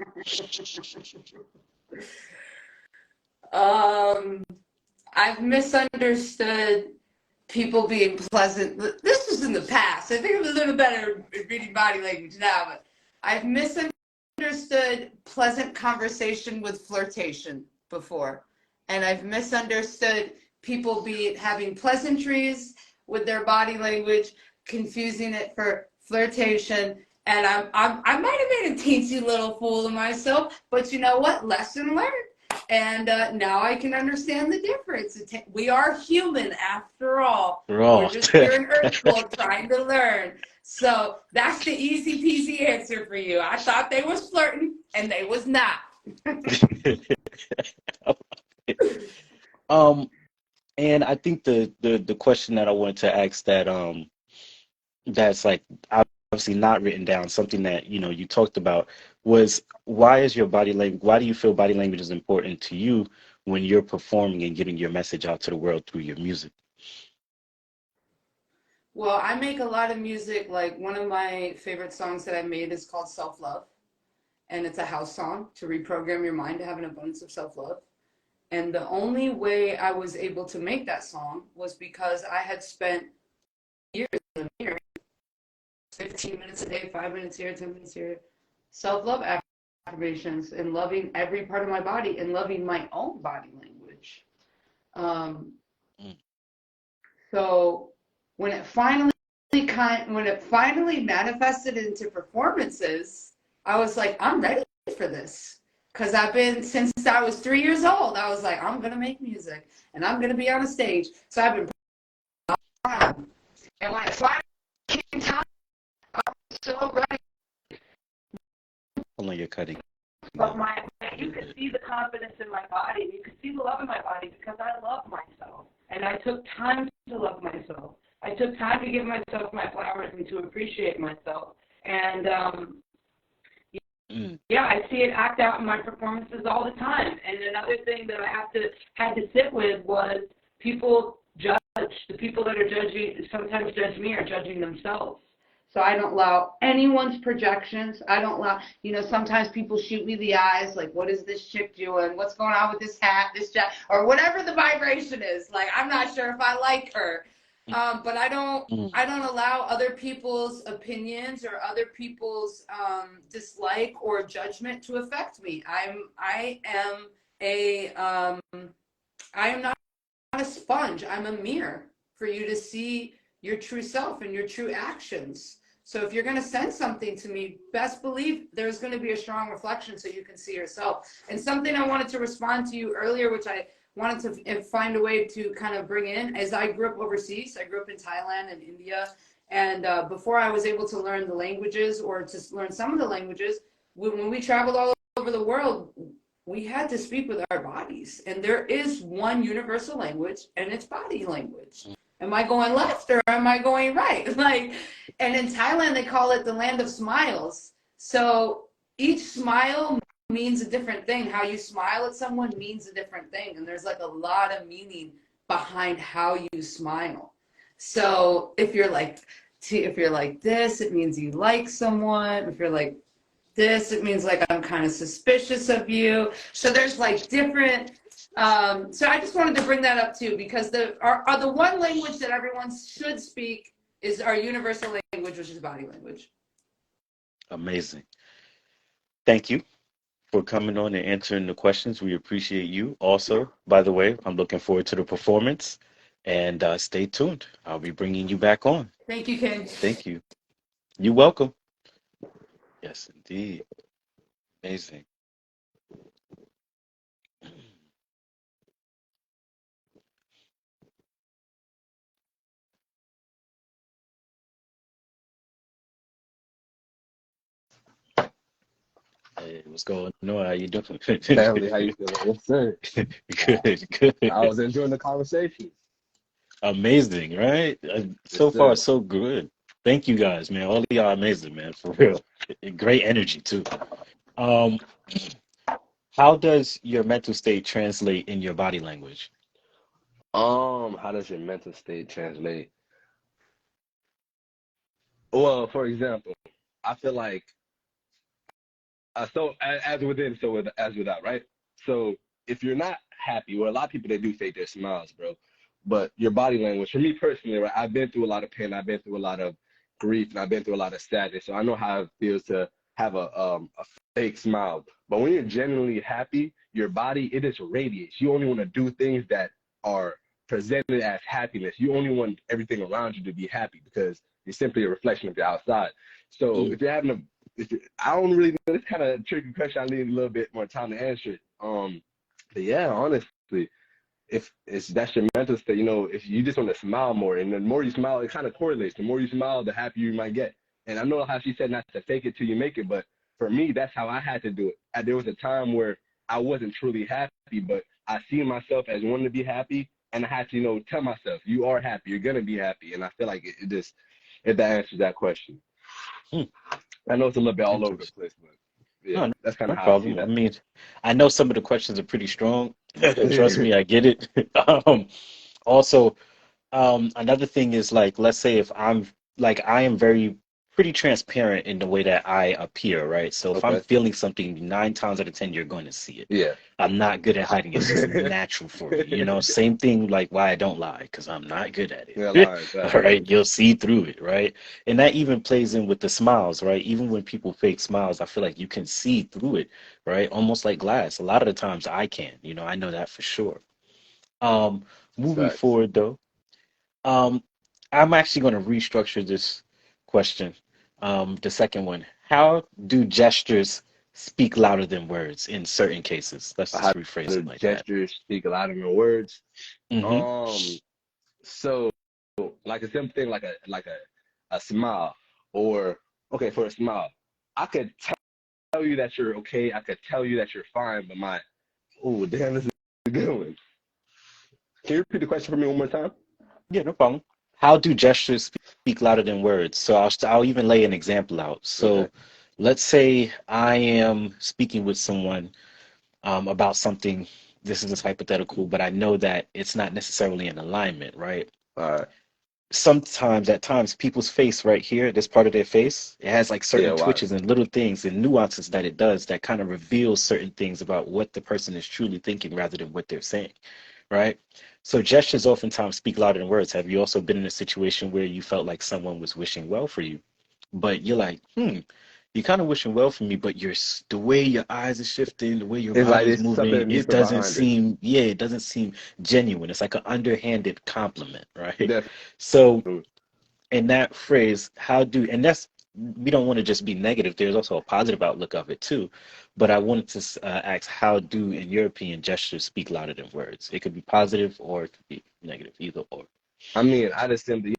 I've misunderstood people being pleasant. This was in the past. I think I'm a little better at reading body language now, but I've misunderstood misunderstood pleasant conversation with flirtation before. And I've misunderstood people having pleasantries with their body language, confusing it for flirtation. And I might have made a teensy little fool of myself, but you know what? Lesson learned. And now I can understand the difference. We are human after all. We're just here in Earth School trying to learn. So that's the easy peasy answer for you. I thought they was flirting, and they was not. And I think the question that I wanted to ask that's like obviously not written down, something that you talked about, was why do you feel body language is important to you when you're performing and getting your message out to the world through your music? Well, I make a lot of music. Like, one of my favorite songs that I made is called Self Love. And it's a house song to reprogram your mind to have an abundance of self-love. And the only way I was able to make that song was because I had spent years in the mirror, 15 minutes a day, 5 minutes here, 10 minutes here, self-love affirmations, and loving every part of my body and loving my own body language. So when it finally manifested into performances, I was like, I'm ready for this. Because I've been, since I was 3 years old, I was like, I'm going to make music and I'm going to be on a stage. So I've been, and when it finally came time, I was so ready. Hold on, you're cutting. But you could see the confidence in my body. You could see the love in my body because I love myself. And I took time to love myself. I took time to give myself my flowers and to appreciate myself. And, yeah, I see it act out in my performances all the time. And another thing that I had to sit with was people judge. The people that are judging, sometimes judge me, are judging themselves. So I don't allow anyone's projections. I don't allow, sometimes people shoot me the eyes, like, what is this chick doing? What's going on with this hat, this jacket, or whatever the vibration is. Like, I'm not sure if I like her. But I don't allow other people's opinions or other people's dislike or judgment to affect me. I am not a sponge. I'm a mirror for you to see your true self and your true actions. So if you're going to send something to me, best believe there's going to be a strong reflection so you can see yourself. And something I wanted to respond to you earlier, which I wanted to find a way to kind of bring in, as I grew up overseas. I grew up in Thailand and India. And before I was able to learn the languages, or to learn some of the languages, when we traveled all over the world, we had to speak with our bodies. And there is one universal language, and it's body language. Am I going left or am I going right? And in Thailand, they call it the land of smiles. So each smile means a different thing. How you smile at someone means a different thing. And there's a lot of meaning behind how you smile. So if you're like this, it means you like someone. If you're like this, it means I'm kind of suspicious of you. So there's different. So I just wanted to bring that up too, because the one language that everyone should speak is our universal language, which is body language. Amazing. Thank you for coming on and answering the questions. We appreciate you. Also, by the way, I'm looking forward to the performance, and stay tuned. I'll be bringing you back on. Thank you, Ken. Thank you. You're welcome. Yes, indeed. Amazing. Hey, what's going on? How you doing? Family, how you feeling? Yes, sir. Good. I was enjoying the conversation. Amazing, right? So Yes, far, sir. so good. Thank you guys, man. All of y'all amazing, man, for real. Great energy too. Um, how does your mental state translate in your body language? How does your mental state translate? Well, for example, I feel like so as within, as without, right? So if you're not happy, well, a lot of people, they do fake their smiles, bro. But your body language, for me personally, right? I've been through a lot of pain, I've been through a lot of grief, and I've been through a lot of sadness. So I know how it feels to have a fake smile. But when you're genuinely happy, your body, it just radiates. You only want to do things that are presented as happiness. You only want everything around you to be happy because you're simply a reflection of your outside. So if you're having I don't really know, this kind of tricky question. I need a little bit more time to answer it. But yeah, honestly, if it's that's your mental state, if you just want to smile more, and the more you smile, it kind of correlates. The more you smile, the happier you might get. And I know how she said not to fake it till you make it, but for me, that's how I had to do it. There was a time where I wasn't truly happy, but I see myself as wanting to be happy, and I had to, tell myself, you are happy, you're gonna be happy. And I feel like it just, if that answers that question. I know it's a little bit all over the place, but yeah, No, that's kind no of how I see problem. I that. mean, I know some of the questions are pretty strong. Trust me, I get it. Also, another thing is like, let's say if I'm like, I am very pretty transparent in the way that I appear, right? So if I'm Okay. feeling something, 9 times out of 10, you're going to see it. Yeah. I'm not good at hiding. It's just natural for me. Same thing like why I don't lie, because I'm not good at Yeah, it. lie, All exactly. right, you'll see through it, right? And that even plays in with the smiles, right? Even when people fake smiles, I feel like you can see through it, right? Almost like glass. A lot of the times I can, I know that for sure. Um, Moving Facts. forward though. Um, I'm actually going to restructure this question. The second one, how do gestures speak louder than words in certain cases? Let's How just rephrase do it like that. gestures speak louder than words? Hmm. Um, so like a simple thing, like a smile, or okay, for a smile, I could tell you that you're okay. I could tell you that you're fine, but oh damn, this is a good one. Can you repeat the question for me one more time? Yeah, no problem. How do gestures speak louder than words? So I'll even lay an example out. Okay. So let's say I am speaking with someone about something. This is just hypothetical, but I know that it's not necessarily in alignment, right? All right. Sometimes at times people's face right here, this part of their face, it has like Yeah. certain Wow. twitches and little things and nuances that it does that kind of reveals certain things about what the person is truly thinking rather than what they're saying, right? So gestures oftentimes speak louder than words. Have you also been in a situation where you felt like someone was wishing well for you, but you're like, you're kind of wishing well for me, but the way your eyes are shifting, the way your It's like body's it's moving, something it deeper doesn't behind it. seem, yeah, it doesn't seem genuine. It's like an underhanded compliment, right? Definitely. So in that phrase, and that's, we don't want to just be negative. There's also a positive outlook of it too. But I wanted to ask, how do, in your opinion, gestures speak louder than words? It could be positive or it could be negative, either or. I mean, I just simply,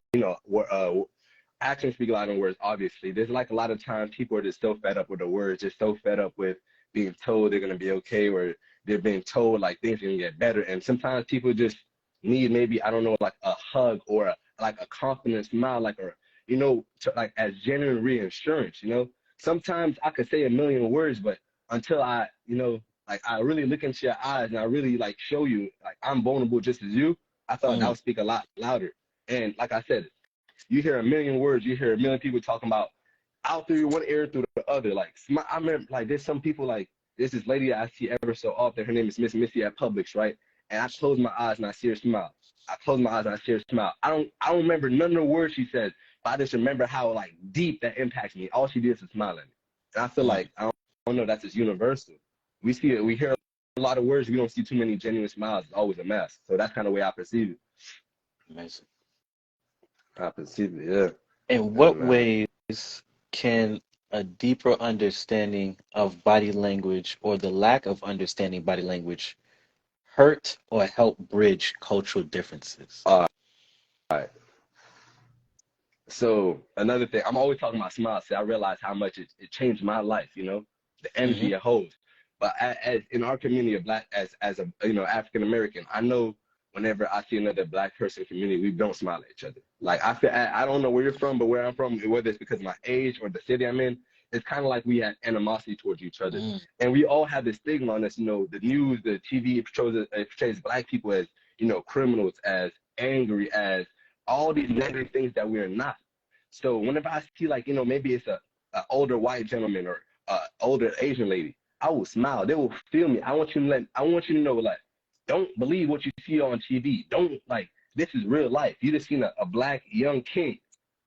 actions speak louder than words, obviously. There's like a lot of times people are just so fed up with the words, just so fed up with being told they're gonna be okay, or they're being told like things are gonna get better. And sometimes people just need maybe, I don't know, like a hug or like a confident smile, like like as genuine reassurance. Sometimes I could say a million words, but until like I really look into your eyes and I really like show you like I'm vulnerable just as you, I thought that Mm, would speak a lot louder. And like I said, you hear a million words, you hear a million people talking about out through one ear through the other. Like I remember, like there's some people like there's this lady that I see ever so often. Her name is Miss Missy at Publix, right? And I close my eyes and I see her smile. I close my eyes and I see her smile. I don't remember none of the words she said, but I just remember how like deep that impacts me. All she did is smile at me, and I feel mm, like I don't know, that's just universal. We see it, we hear a lot of words, we don't see too many genuine smiles. It's always a mess. So that's kind of the way I perceive it. amazing. I perceive it, yeah. In And what ways can a deeper understanding of body language or the lack of understanding body language hurt or help bridge cultural differences? all right. So another thing, I'm always talking about smiles. See, I realize how much it changed my life. The Hmm. energy it holds. But as in our community of black, as a African American, I know whenever I see another black person community, we don't smile at each other. Like I don't know where you're from, but where I'm from, whether it's because of my age or the city I'm in, it's kind of like we have animosity towards each other, Mm, and we all have this stigma on us. The news, the TV it portrays black people as criminals, as angry, as all these negative things that we're not. So whenever I see like, maybe it's a older white gentleman or older Asian lady, I will smile. They will feel me. I want you to know, like, don't believe what you see on TV. Don't like this is real life. You just seen a black young king,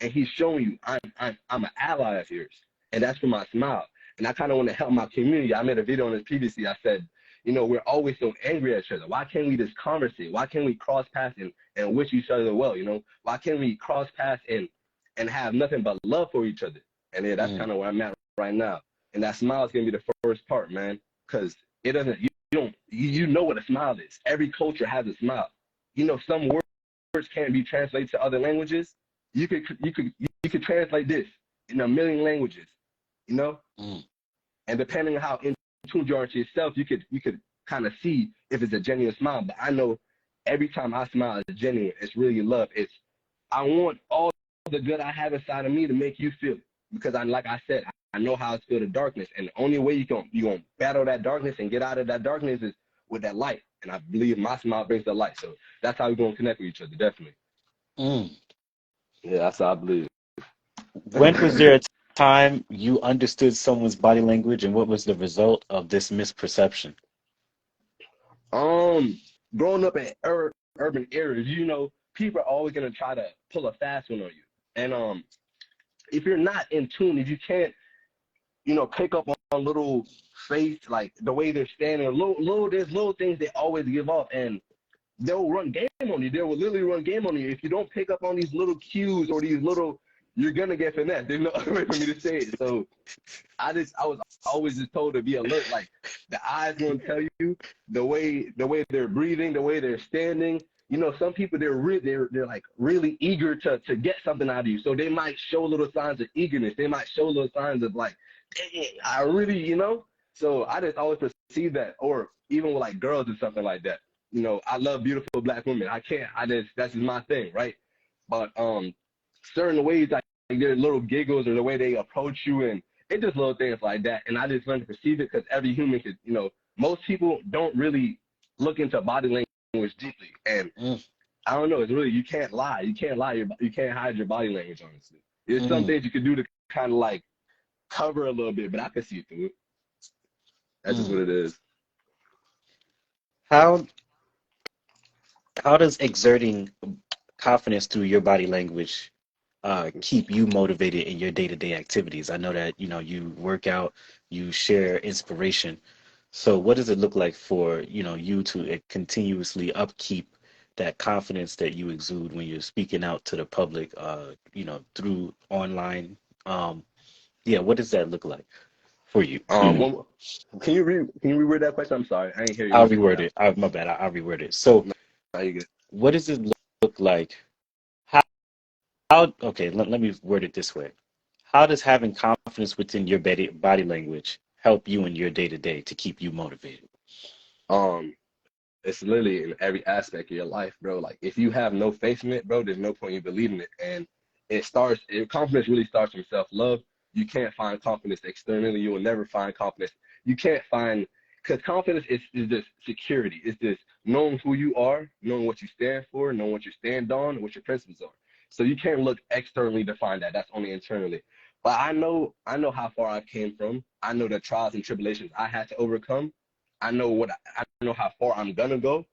and he's showing you I'm an ally of yours, and that's for my smile. And I kind of want to help my community. I made a video on this previously. I said, you know, we're always so angry at each other. Why can't we just conversate? Why can't we cross paths and wish each other well? You know, why can't we cross paths and have nothing but love for each other? And yeah, that's kind of where I'm at right now. And that smile is gonna be the first part, man, because it doesn't. You know what a smile is. Every culture has a smile. You know, some words can't be translated to other languages. You could translate this in a million languages. You know, and depending on how in tune you are to yourself, you could kind of see if it's a genuine smile. But I know every time I smile, it's genuine. It's really love. I want all the good I have inside of me to make you feel it. Because like I said, I know how to feel the darkness. And the only way you're gonna battle that darkness and get out of that darkness is with that light. And I believe my smile brings the light. So that's how we're gonna connect with each other, definitely. Yeah, that's how I believe. When was there a time you understood someone's body language, and what was the result of this misperception? Growing up in urban areas, you know, people are always gonna try to pull a fast one on you. And if you're not in tune, if you can't, you know, pick up on little face, like the way they're standing, there's little things they always give off, and they'll run game on you. They will literally run game on you. If you don't pick up on these little cues or these little, you're gonna get finessed. There's no other way for me to say it. So I was always just told to be alert. Like the eyes gonna tell you the way they're breathing, the way they're standing. You know, some people they're like really eager to get something out of you. So they might show little signs of eagerness. They might show little signs of like, dang, I really, you know. So I just always perceive that, or even with like girls or something like that. You know, I love beautiful black women. That's just my thing, right? But certain ways, like their little giggles or the way they approach you, and it's just little things like that. And I just learned to perceive it because every human could, you know, most people don't really look into body language deeply. And I don't know, it's really, you can't lie. You can't hide your body language, honestly. There's some things you could do to kind of like cover a little bit, but I can see through it. That's just what it is. How does exerting confidence through your body language keep you motivated in your day-to-day activities? I know that, you know, you work out, you share inspiration. So what does it look like for, you know, you to continuously upkeep that confidence that you exude when you're speaking out to the public, you know, through online? What does that look like for you? Can you reword that question? I'm sorry, I ain't hear you. I'll reword it. My bad. I'll reword it. So, what does it look like? Okay, let me word it this way. How does having confidence within your body language help you in your day-to-day to keep you motivated? It's literally in every aspect of your life, bro. Like if you have no faith in it, bro, there's no point in believing it. And confidence really starts from self-love. You can't find confidence externally. You will never find confidence. You can't find, because confidence is just security. It's just knowing who you are, knowing what you stand for, knowing what you stand on, what your principles are. So you can't look externally to find that. That's only internally. But I know how far I've came from. I know the trials and tribulations I had to overcome. I know how far I'm gonna go.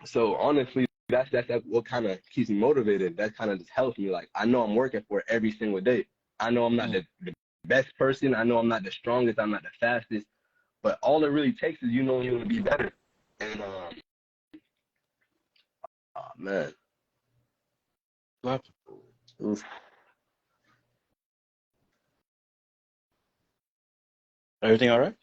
So honestly, that's what kind of keeps me motivated. That kind of just helps me. Like I know I'm working for it every single day. I know I'm not the best person. I know I'm not the strongest. I'm not the fastest. But all it really takes is you know you want to be better. And oh man. Oof. Everything all right?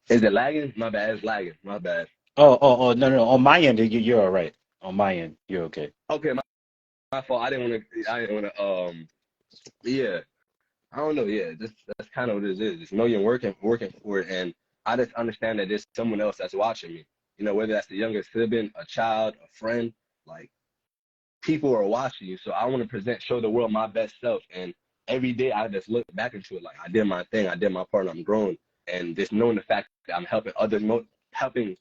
Is it lagging? My bad. It's lagging. My bad. Oh, no. On my end, you're all right. On my end, you're okay. Okay, my fault. I didn't want to. Yeah. I don't know. Yeah, that's kind of what it is. Just know you're working for it, and I just understand that there's someone else that's watching me. You know, whether that's the younger sibling, a child, a friend, like people are watching you. So I want to show the world my best self, and every day I just look back into it like I did my thing, I did my part, and I'm growing. And just knowing the fact that I'm helping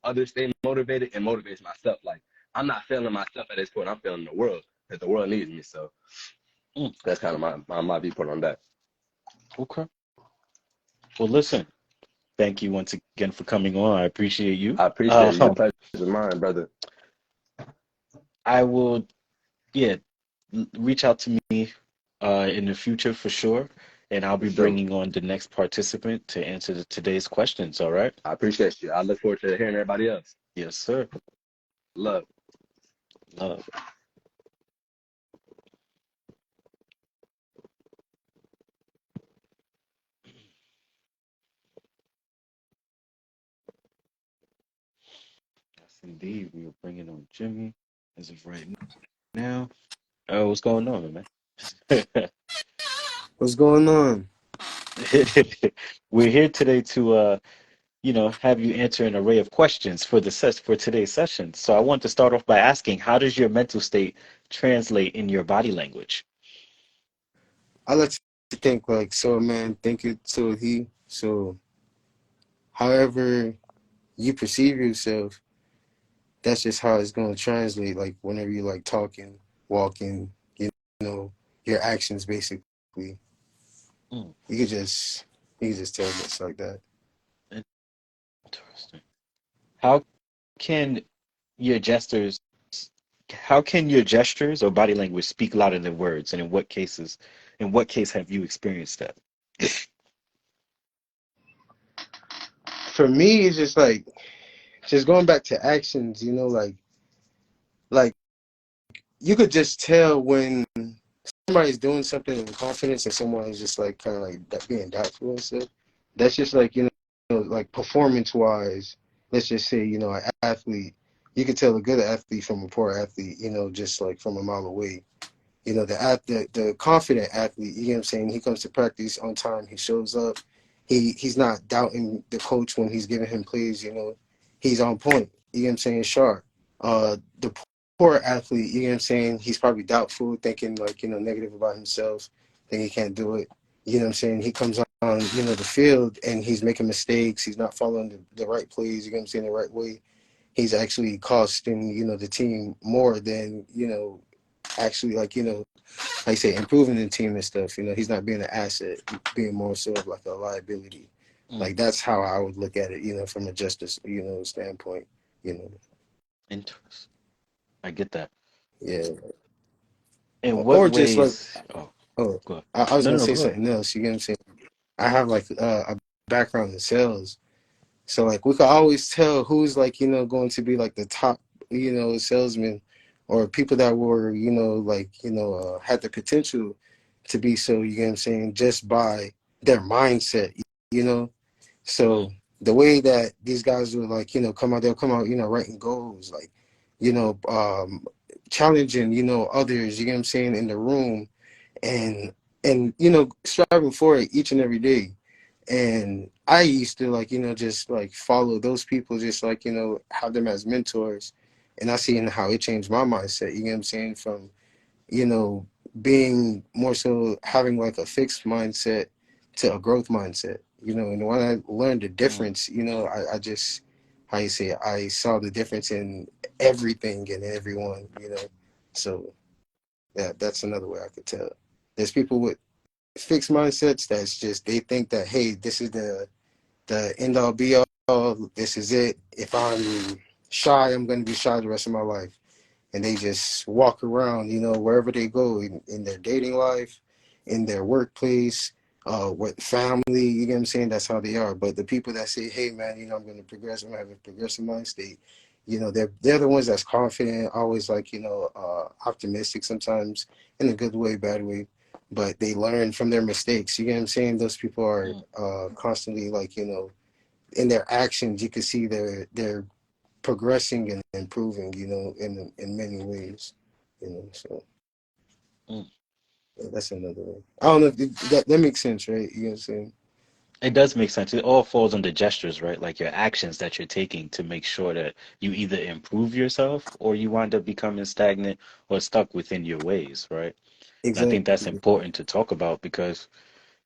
others stay motivated and motivates myself. Like I'm not failing myself at this point. I'm failing the world because the world needs me. So that's kind of my viewpoint on that. Okay. Well, listen. Thank you once again for coming on. I appreciate you. I appreciate you. The pleasure is mine, brother. I will, reach out to me in the future for sure. and I'll For be sure. bringing on the next participant to answer today's questions. All right? I appreciate you. I look forward to hearing everybody else. Yes, sir. Love. Love. Yes, indeed. We are bringing on Jimmy as of right now. Oh, what's going on, man? What's going on? We're here today to have you answer an array of questions for for today's session. So I want to start off by asking, how does your mental state translate in your body language? I like to think like so, man. Think it so he. So, however you perceive yourself, that's just how it's going to translate. Like whenever you like talking, walking, you know, your actions basically. Mm, You could just tell it's like that. interesting. How can your gestures how can your gestures or body language speak louder than words? And in what case have you experienced that? For me, it's just like just going back to actions. Like you could just tell when somebody's doing something in confidence and someone is just like kind of like being doubtful and stuff. That's just like like performance wise. Let's just say an athlete. You could tell a good athlete from a poor athlete. Just like from a mile away. The confident athlete. You know what I'm saying? He comes to practice on time. He shows up. He's not doubting the coach when he's giving him plays. He's on point. You know what I'm saying? Sharp. The poor athlete, you know what I'm saying? He's probably doubtful, thinking like, negative about himself, think he can't do it. You know what I'm saying? He comes on, the field and he's making mistakes. He's not following the right plays, you know what I'm saying, the right way. He's actually costing, the team more than, actually like, like I say, improving the team and stuff. He's not being an asset, being more so of like a liability. Mm, Like that's how I would look at it, from a justice, standpoint, interesting. I get that. yeah. In what Or just like, ways? Oh, oh, go ahead. I was No, no, gonna no, say go ahead. something else. You get what I'm saying? I have like a background in sales, so like we could always tell who's like going to be like the top salesman, or people that were like had the potential to be so. You get what I'm saying? Just by their mindset, you know. Mm, So the way that these guys will like come out, they'll come out writing goals like you know um challenging others. You get what I'm saying, in the room, and striving for it each and every day. And I used to like just like follow those people, just like have them as mentors. And I see how it changed my mindset, you know what I'm saying, from you know being more so having like a fixed mindset to a growth mindset. And when I learned the mm, difference, I just, how you say it, I saw the difference in everything and everyone. So yeah, that's another way I could tell. There's people with fixed mindsets that's just, they think that, hey, this is the end all be all. This is it. If I'm shy, I'm going to be shy the rest of my life. And they just walk around, wherever they go, in their dating life, in their workplace, with family. You get what I'm saying? That's how they are. But the people that say, hey, man, I'm going to progress, I'm having a progressive mind state, they're the ones that's confident, always like, optimistic sometimes, in a good way, bad way. But they learn from their mistakes. You get what I'm saying? Those people are mm. constantly like, in their actions, you can see they're progressing and improving, in many ways, So Mm. yeah, that's another way. I don't know if that makes sense, right? You know what I'm saying? It does make sense. It all falls under gestures, right? Like your actions that you're taking to make sure that you either improve yourself or you wind up becoming stagnant or stuck within your ways, right? And I think that's Exactly. important to talk about because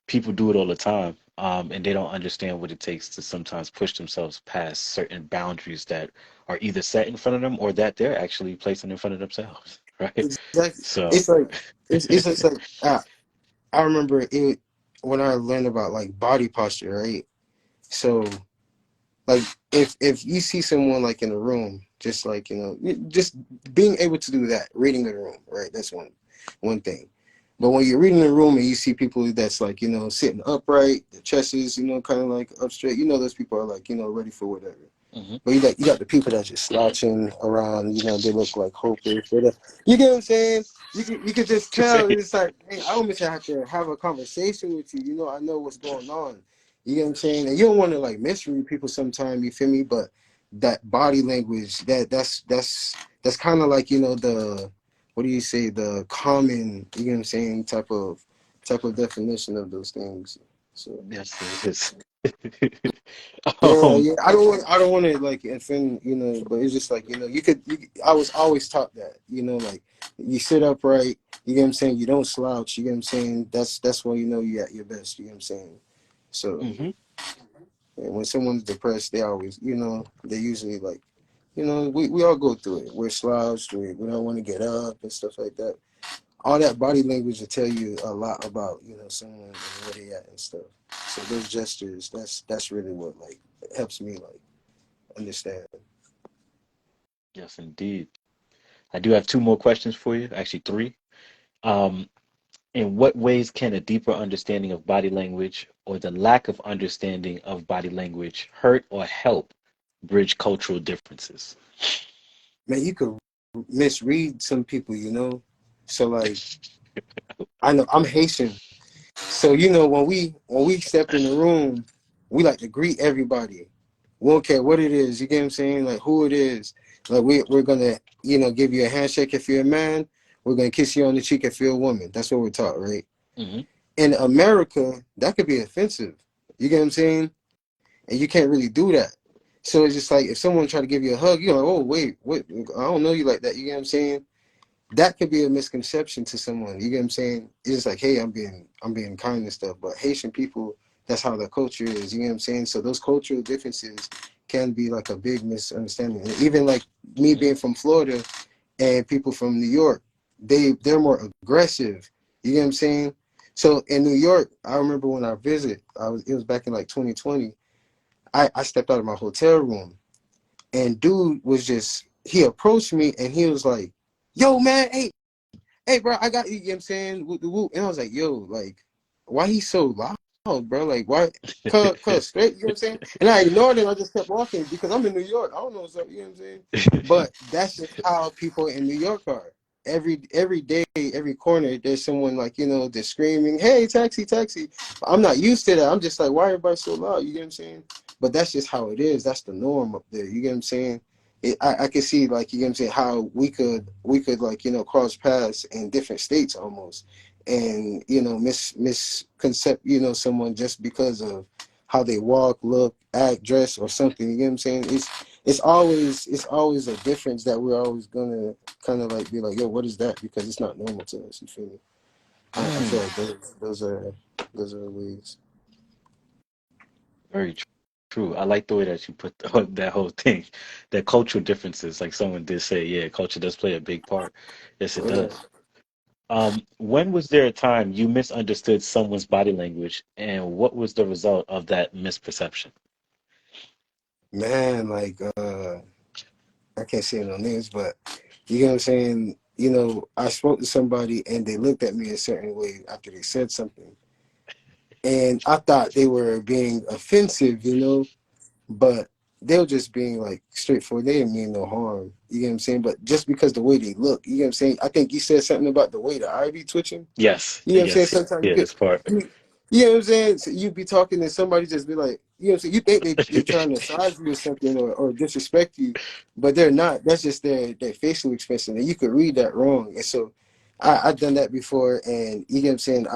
people do it all the time, and they don't understand what it takes to sometimes push themselves past certain boundaries that are either set in front of them or that they're actually placing in front of themselves, right? Exactly. So, It's like it's just like I remember it when I learned about like body posture, right? So like if you see someone like in a room, just like just being able to do that, reading the room, right? That's one thing. But when you're reading the room and you see people that's like, sitting upright, the chest is, kind of like up straight, those people are like, ready for whatever. Mm-hmm. But you got the people that just slouching around, they look like hopeless. You get what I'm saying? You can just tell. It's like, hey, I almost have to have a conversation with you. I know what's going on. You get what I'm saying? And you don't want to like misread people sometimes. You feel me? But that body language, that's kind of like the what do you say, the common, you know what I'm saying, type of definition of those things. So Yes, it is. yeah, I don't want to like offend, but it's just like, I was always taught that, like you sit upright, you get what I'm saying, you don't slouch, you get what I'm saying, that's when you're at your best, you get what I'm saying. So Mm-hmm. and when someone's depressed, they always, they usually like, we all go through it. We're slouched, we don't want to get up and stuff like that. All that body language will tell you a lot about, someone and where they at and stuff. So those gestures, that's really what like helps me like understand. Yes, indeed. I do have two more questions for you, actually three. Um, in what ways can a deeper understanding of body language or the lack of understanding of body language hurt or help bridge cultural differences? Man, you could misread some people, So like I know I'm Haitian. So when we step in the room, we like to greet everybody. We don't care what it is, you get what I'm saying? Like who it is. Like we're gonna, give you a handshake if you're a man. We're gonna kiss you on the cheek if you're a woman. That's what we're taught, right? Mm-hmm. In America, that could be offensive. You get what I'm saying? And you can't really do that. So it's just like if someone try to give you a hug, you're like, oh wait, what? I don't know you like that. You get what I'm saying? That could be a misconception to someone. You get what I'm saying? It's just like, hey, I'm being kind and stuff. But Haitian people, that's how their culture is. You get what I'm saying? So those cultural differences can be like a big misunderstanding. And even like me being from Florida and people from New York, they're more aggressive. You get what I'm saying? So in New York, I remember when I visited, it was back in like 2020. I stepped out of my hotel room and dude was he approached me and he was like, yo man, hey bro, I got you, know what I'm saying? Whoop, whoop. And I was like, yo, like, why he so loud, bro? Like, why? Cause straight, you know what I'm saying? And I ignored him. I just kept walking because I'm in New York. I don't know what's up, you know what I'm saying? But that's just how people in New York are. Every day, every corner, there's someone like, they're screaming, hey, taxi, taxi. I'm not used to that. I'm just like, why everybody so loud? You get what I'm saying? But that's just how it is. That's the norm up there. You get what I'm saying? I can see like, you know what I'm saying, how we could like, cross paths in different states almost and, misconcept, someone just because of how they walk, look, act, dress or something. You get what I'm saying? It's always a difference that we're always gonna kind of like be like, yo, what is that? Because it's not normal to us. You feel me? I feel like those are ways. Very true. I like the way that you put that whole thing, that cultural differences, like someone did say, yeah, culture does play a big part. Yes, it Yeah. does. When was there a time you misunderstood someone's body language, and what was the result of that misperception? Man, like I can't say no names, but you know what I'm saying? I spoke to somebody and they looked at me a certain way after they said something. And I thought they were being offensive, but they were just being like straightforward. They didn't mean no harm. You get what I'm saying? But just because the way they look, you get what I'm saying? I think you said something about the way the eye be twitching. Yes, You know what I'm saying? yes, Sometimes yeah, this part. you know what I'm saying? So you be talking and somebody just be like, you know what I'm saying? You think they trying to size you or something or disrespect you, but they're not. That's just their facial expression. And you could read that wrong. And so I've done that before and you know what I'm saying?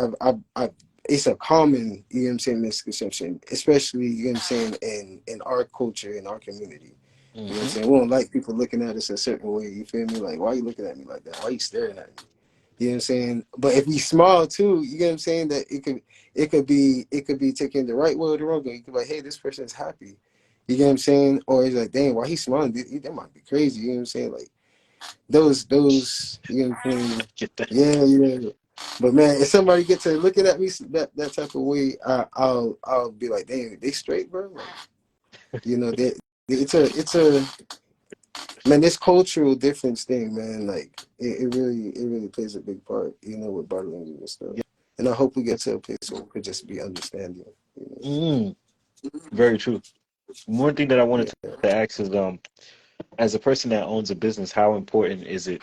I've it's a common, you know what I'm saying, misconception, especially, you know what I'm saying, in our culture, in our community. You know what I'm Hmm. saying? We don't like people looking at us a certain way. You feel me? Like, why are you looking at me like that? Why are you staring at me? You know what I'm saying? But if we smile too, you get what I'm saying, that it could be taken the right way or the wrong way. You could be like, hey, this person is happy. You get what I'm saying? Or it's like, dang, why he smiling? That might be crazy. You know what I'm saying? Like those, you know what I'm saying? Get that. Yeah, yeah. But man, if somebody gets to looking at me that type of way, I'll be like, damn, they straight, bro. Like, they, it's a Man, this cultural difference thing, man, like it really plays a big part, with body language and stuff. Yeah. And I hope we get to a place where we could just be understanding, Mm, very true. One thing that I wanted Yeah. to ask is, as a person that owns a business, how important is it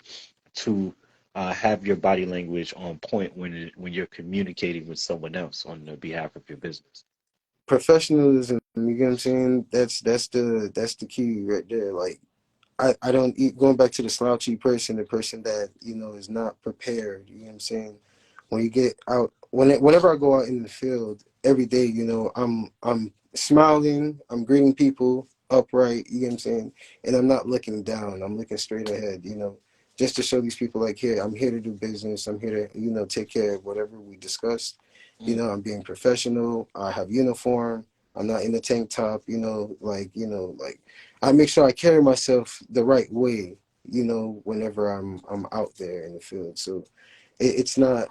to have your body language on point when you're communicating with someone else on the behalf of your business? Professionalism, you get what I'm saying? That's the key right there. Like I don't eat going back to the slouchy person, the person that, is not prepared, you know what I'm saying? When you get out whenever I go out in the field every day, I'm smiling, I'm greeting people upright, you know what I'm saying? And I'm not looking down. I'm looking straight ahead, just to show these people like, here, I'm here to do business. I'm here to, take care of whatever we discussed. Mm, I'm being professional. I have uniform. I'm not in the tank top, like I make sure I carry myself the right way, whenever I'm out there in the field. So it's not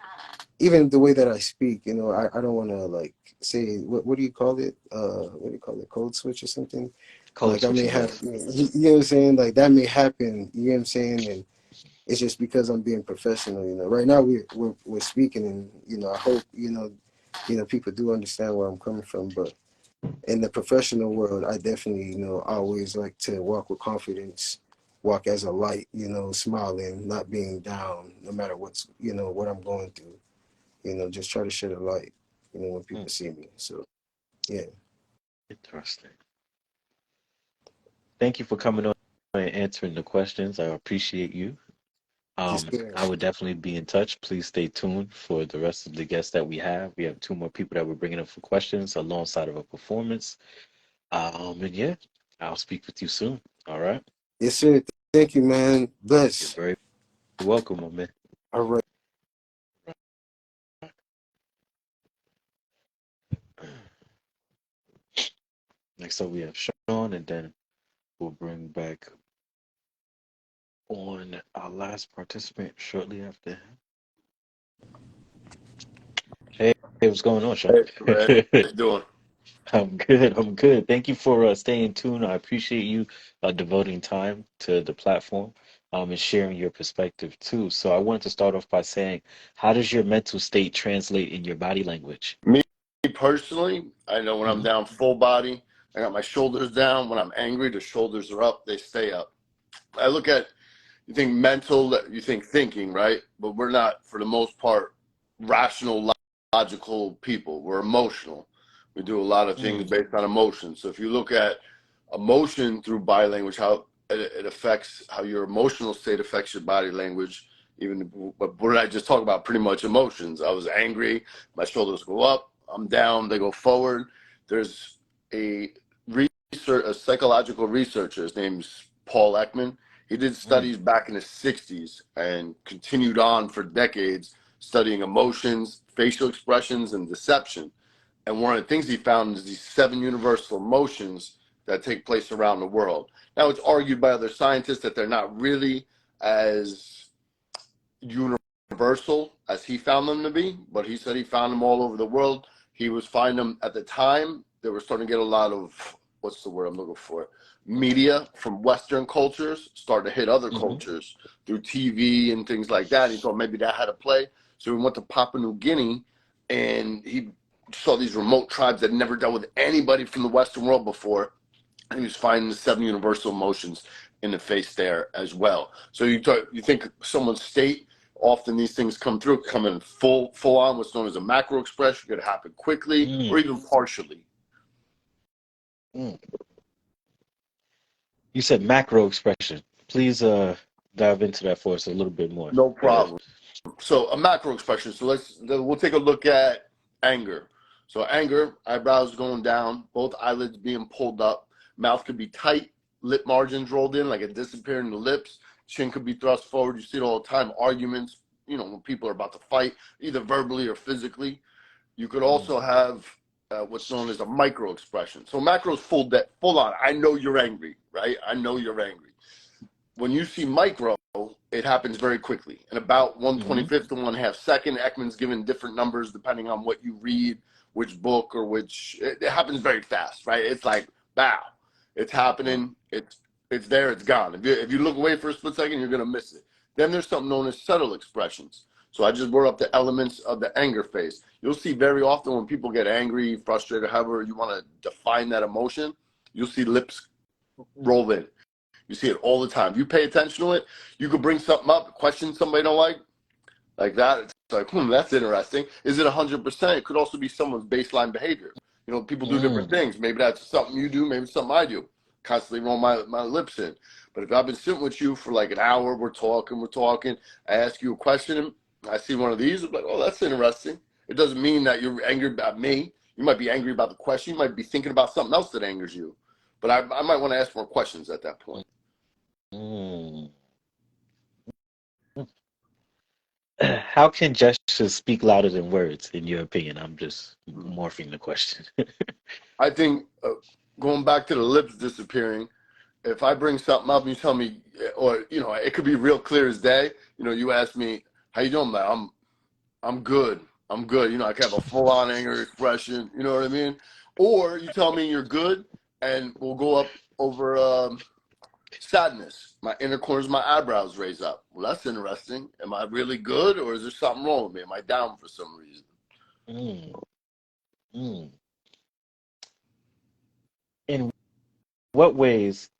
even the way that I speak. I don't want to like say what do you call it? What do you call it? Code switch or something? code Like I may switching, have, yes. you know what I'm saying? Like that may happen. You know what I'm saying? And it's just because I'm being professional. Right now we're speaking, and I hope people do understand where I'm coming from, but in the professional world, I definitely, always like to walk with confidence, walk as a light, smiling, not being down, no matter what I'm going through, just try to shed a light, when Mm, people see me. So, yeah. interesting. Thank you for coming on and answering the questions. I appreciate you. Yes, sir. I would definitely be in touch. Please stay tuned for the rest of the guests that we have. We have two more people that we're bringing up for questions alongside of a performance. And yeah, I'll speak with you soon. All right. Yes, sir. Thank you, man. You're Bless. very welcome, my man. All right. Next up, we have Sean, and then we'll bring back on our last participant shortly after him. Hey, what's going on, Sean? Hey, Red, how you doing? I'm good. I'm good. Thank you for staying tuned. I appreciate you devoting time to the platform and sharing your perspective too. So I wanted to start off by saying, how does your mental state translate in your body language? Me personally, I know when I'm Hmm. down full body, I got my shoulders down. When I'm angry, the shoulders are up, they stay up. I look at, you think mental, you think thinking, right? But we're not, for the most part, rational, logical people. We're emotional. We do a lot of things Mm, based on emotion. So if you look at emotion through body language, how it affects how your emotional state affects your body language. Even what did I just talk about? Pretty much emotions. I was angry, my shoulders go up. I'm down, they go forward. There's a a psychological researcher. His name's Paul Ekman. He did mm, studies back in the 60s and continued on for decades studying emotions, facial expressions, and deception. And one of the things he found is these 7 universal emotions that take place around the world. Now, it's argued by other scientists that they're not really as universal as he found them to be, but he said he found them all over the world. He was finding them at the time. They were starting to get a lot of, what's the word I'm looking for? Media from Western cultures started to hit other hmm cultures through TV and things like that. He thought maybe that had a play. So he went to Papua New Guinea and he saw these remote tribes that never dealt with anybody from the Western world before. And he was finding the 7 universal emotions in the face there as well. So you think someone's state, often these things come in full on, what's known as a macro expression, could happen quickly mm, or even partially. mm. You said macro expression. Please dive into that for us a little bit more. No Go ahead. problem. So a macro expression. So we'll take a look at anger. So anger, eyebrows going down, both eyelids being pulled up, mouth could be tight, lip margins rolled in, like a disappearing the lips, chin could be thrust forward. You see it all the time. Arguments, when people are about to fight, either verbally or physically. You could Mm, also have what's known as a micro expression. So macro is full on. I know you're angry, right? I know you're angry. When you see micro, it happens very quickly. In about hmm 1/25 to 1/2 second, Ekman's given different numbers depending on what you read, which book or it happens very fast, right? It's like, bow, it's Wow. happening. It's there, it's gone. If you look away for a split second, you're going to miss it. Then there's something known as subtle expressions. So I just brought up the elements of the anger phase. You'll see very often when people get angry, frustrated, however you want to define that emotion, you'll see lips roll in. You see it all the time. If you pay attention to it, you could bring something up, question somebody don't like that. It's like, that's interesting. Is it 100%? It could also be someone's baseline behavior. You know, people do different things. Maybe that's something you do, maybe something I do. Constantly roll my lips in. But if I've been sitting with you for like an hour, we're talking, I ask you a question, I see one of these, I'm like, oh, that's interesting. It doesn't mean that you're angry about me. You might be angry about the question. You might be thinking about something else that angers you. But I might want to ask more questions at that point. How can gestures speak louder than words, in your opinion? I'm just morphing the question. I think going back to the lips disappearing, if I bring something up and you tell me, or, you know, it could be real clear as day. You know, you ask me, how you doing, man? I'm good. I'm good. You know, I can have a full-on anger expression. You know what I mean? Or you tell me you're good, and we'll go up over sadness. My inner corners of my eyebrows raise up. Well, that's interesting. Am I really good, or is there something wrong with me? Am I down for some reason? In what ways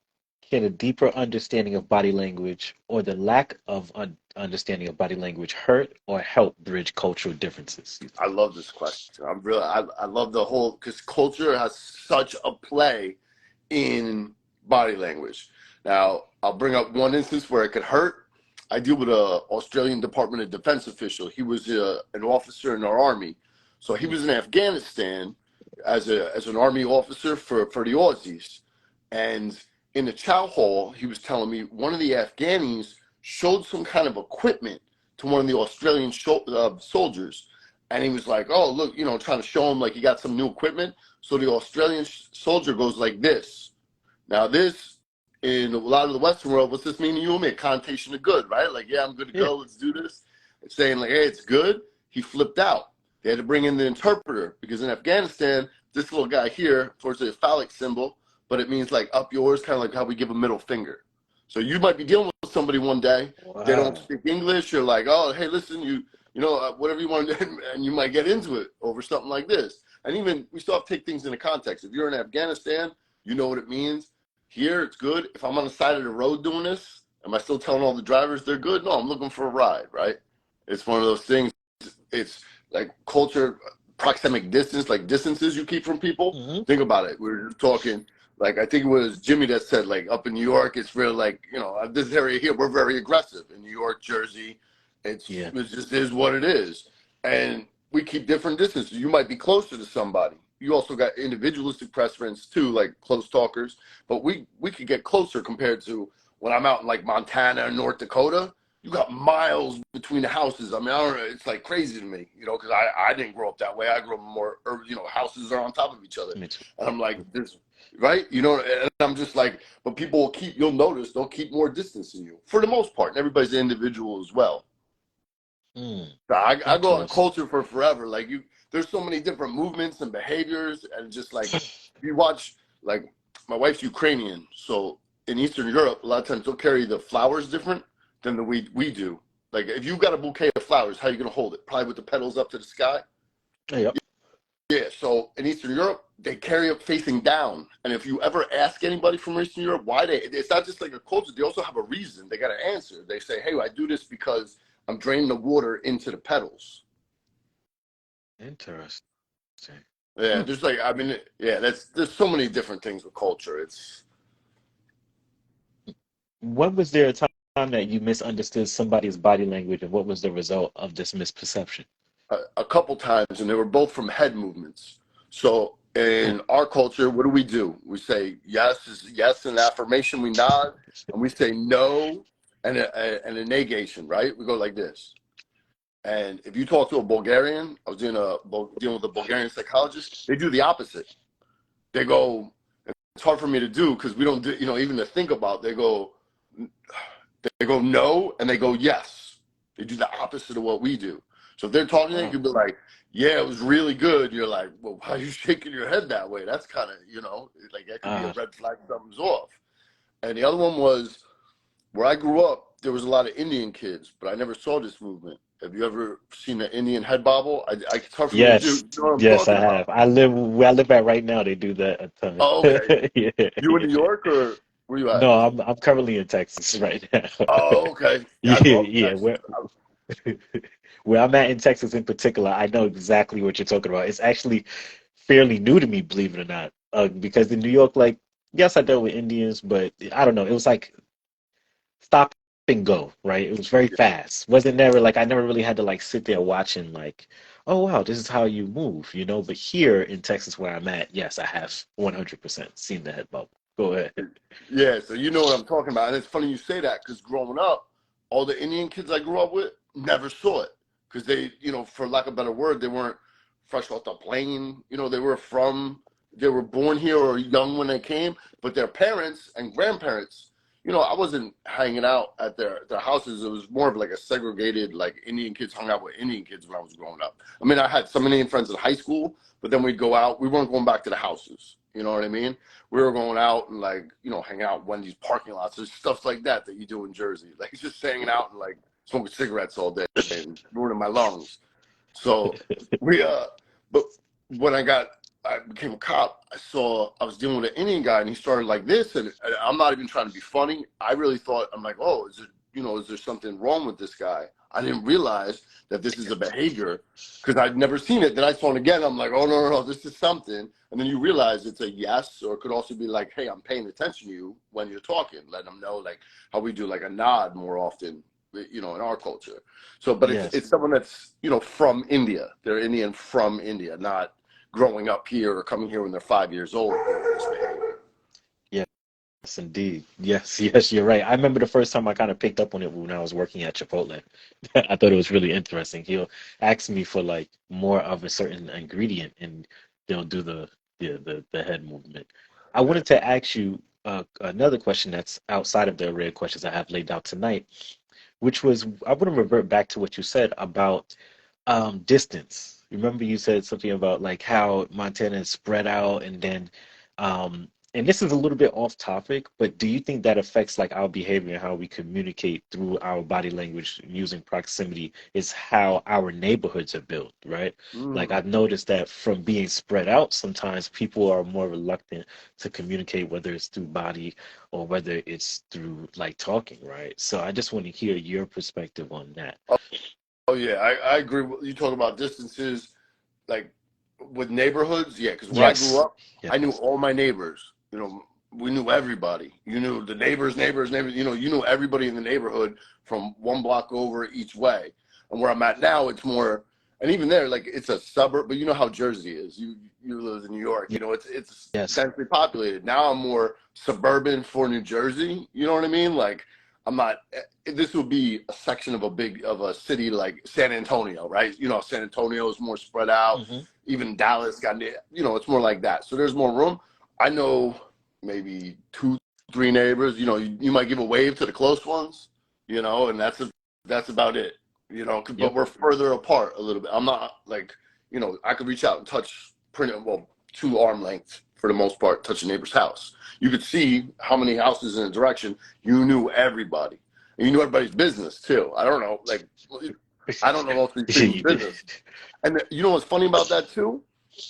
can a deeper understanding of body language or the lack of understanding of body language hurt or help bridge cultural differences? I love this question. I love the whole, because culture has such a play in body language. Now, I'll bring up one instance where it could hurt. I deal with an Australian Department of Defense official. He was an officer in our army. So he was in Afghanistan as an army officer for the Aussies. And in the chow hall, he was telling me one of the Afghanis showed some kind of equipment to one of the Australian soldiers. And he was like, oh, look, you know, trying to show him like he got some new equipment. So the Australian soldier goes like this. Now this, in a lot of the Western world, what's this mean to you? A connotation of good, right? Like, yeah, I'm good to go. Let's do this. It's saying like, hey, it's good. He flipped out. They had to bring in the interpreter because in Afghanistan, this little guy here, towards a phallic symbol, but it means like up yours, kind of like how we give a middle finger. So you might be dealing with somebody one day, they don't speak English, you're like, oh, hey, listen, you know, whatever you want to do, and you might get into it over something like this. And even, we still have to take things into context. If you're in Afghanistan, you know what it means. Here, it's good. If I'm on the side of the road doing this, am I still telling all the drivers they're good? No, I'm looking for a ride, right? It's one of those things, it's like culture, proxemic distance, like distances you keep from people. Think about it. We're talking, like, I think it was Jimmy that said, like, up in New York, it's real, like, you know, this area here, we're very aggressive. In New York, Jersey, it just is what it is. And we keep different distances. You might be closer to somebody. You also got individualistic preference too, like close talkers. But we could get closer compared to when I'm out in like Montana and North Dakota. You got miles between the houses. I mean, I don't know. It's like crazy to me, you know, because I didn't grow up that way. I grew up more, you know, houses are on top of each other. And I'm like, this, right? You know, and I'm just like, but people will keep, you'll notice, they'll keep more distance than you for the most part. And everybody's an individual as well. I go on culture for forever. Like there's so many different movements and behaviors, and just like if you watch, like my wife's Ukrainian, so in Eastern Europe, a lot of times they'll carry the flowers different than the we do. Like if you've got a bouquet of flowers, how are you gonna hold it? Probably with the petals up to the sky. Yeah. So in Eastern Europe, they carry it facing down. And if you ever ask anybody from Eastern Europe why it's not just like a culture. They also have a reason. They got to answer. They say, hey, I do this because I'm draining the water into the petals. Interesting. Yeah, there's like, I mean, yeah, there's so many different things with culture. When was there a time that you misunderstood somebody's body language, and what was the result of this misperception? A couple times, and they were both from head movements. So in our culture, what do? We say yes is yes, and affirmation, we nod, and we say no, and a negation, right? We go like this. And if you talk to a Bulgarian, I was dealing with a Bulgarian psychologist, they do the opposite. They go, it's hard for me to do because we don't do, you know, even to think about, they go no, and they go yes. They do the opposite of what we do. So if they're talking, you could be like, yeah, it was really good. You're like, well, why are you shaking your head that way? That's kind of, you know, like that could be a red flag, something's off. And the other one was where I grew up, there was a lot of Indian kids, but I never saw this movement. Have you ever seen an Indian head bobble? It's hard for me to do. Yes, You know what I'm yes, I talking about? have. I live where I live at right now. They do that a ton. Oh, okay. Yeah, You in New yeah. York or where you at? No, I'm currently in Texas right now. Oh, okay. Yeah, I Yeah, grew up in yeah. Texas. Where I'm at in Texas in particular, I know exactly what you're talking about. It's actually fairly new to me, believe it or not. Because in New York, like, yes, I dealt with Indians, but I don't know. It was like stop and go, right? It was very fast. Wasn't never like I never really had to like sit there watching like, oh wow, this is how you move, you know? But here in Texas where I'm at, yes, I have 100% seen the head bubble. Go ahead. Yeah, so you know what I'm talking about. And it's funny you say that because growing up, all the Indian kids I grew up with never saw it because they, for lack of a better word, they weren't fresh off the plane. They were born here or young when they came, but their parents and grandparents, I wasn't hanging out at their houses. It was more of like a segregated, like Indian kids hung out with Indian kids when I was growing up. I mean, I had some Indian friends in high school, but then we'd go out. We weren't going back to the houses. You know what I mean? We were going out and like, hang out in Wendy's parking lots. There's stuff like that you do in Jersey. Like just hanging out and like smoking cigarettes all day and ruining my lungs. So but when I became a cop, I was dealing with an Indian guy and he started like this. And I'm not even trying to be funny. I really thought, I'm like, oh, is there something wrong with this guy? I didn't realize that this is a behavior because I'd never seen it. Then I saw it again. I'm like, oh, no, this is something. And then you realize it's a yes, or it could also be like, hey, I'm paying attention to you when you're talking. Let them know like how we do like a nod more often, in our culture. So, but Yes. it's someone that's, from India. They're Indian from India, not growing up here or coming here when they're 5 years old. Yes, indeed. Yes, yes, you're right. I remember the first time I kind of picked up on it when I was working at Chipotle. I thought it was really interesting. He'll ask me for like more of a certain ingredient and they'll do the head movement. I wanted to ask you another question that's outside of the array of questions I have laid out tonight, which was I want to revert back to what you said about distance. Remember you said something about like how Montana is spread out and then um and this is a little bit off topic, but do you think that affects like our behavior and how we communicate through our body language using proximity is how our neighborhoods are built, right? Like Mm. I've noticed that from being spread out, sometimes people are more reluctant to communicate, whether it's through body or whether it's through like talking, right? So I just want to hear your perspective on that. Oh yeah, I agree. You talk about distances, like with neighborhoods. Yeah, because where I grew Yes. up, I knew Yes. all my neighbors. We knew everybody. You knew the neighbors. You knew everybody in the neighborhood from one block over each way. And where I'm at now, it's more. And even there, like it's a suburb. But you know how Jersey is. You live in New York. It's Yes. densely populated. Now I'm more suburban for New Jersey. You know what I mean? Like I'm not. This would be a section of a city like San Antonio, right? San Antonio is more spread out. Hmm. Even Dallas it's more like that. So there's more room. I know maybe two, three neighbors. You might give a wave to the close ones, and that's about it. But Yep. we're further apart a little bit. I'm not like, I could reach out and touch two arm lengths for the most part, touch a neighbor's house. You could see how many houses in a direction. You knew everybody. And you knew everybody's business too. I don't know, like I don't know most of these people's You did. business. And you know what's funny about that too?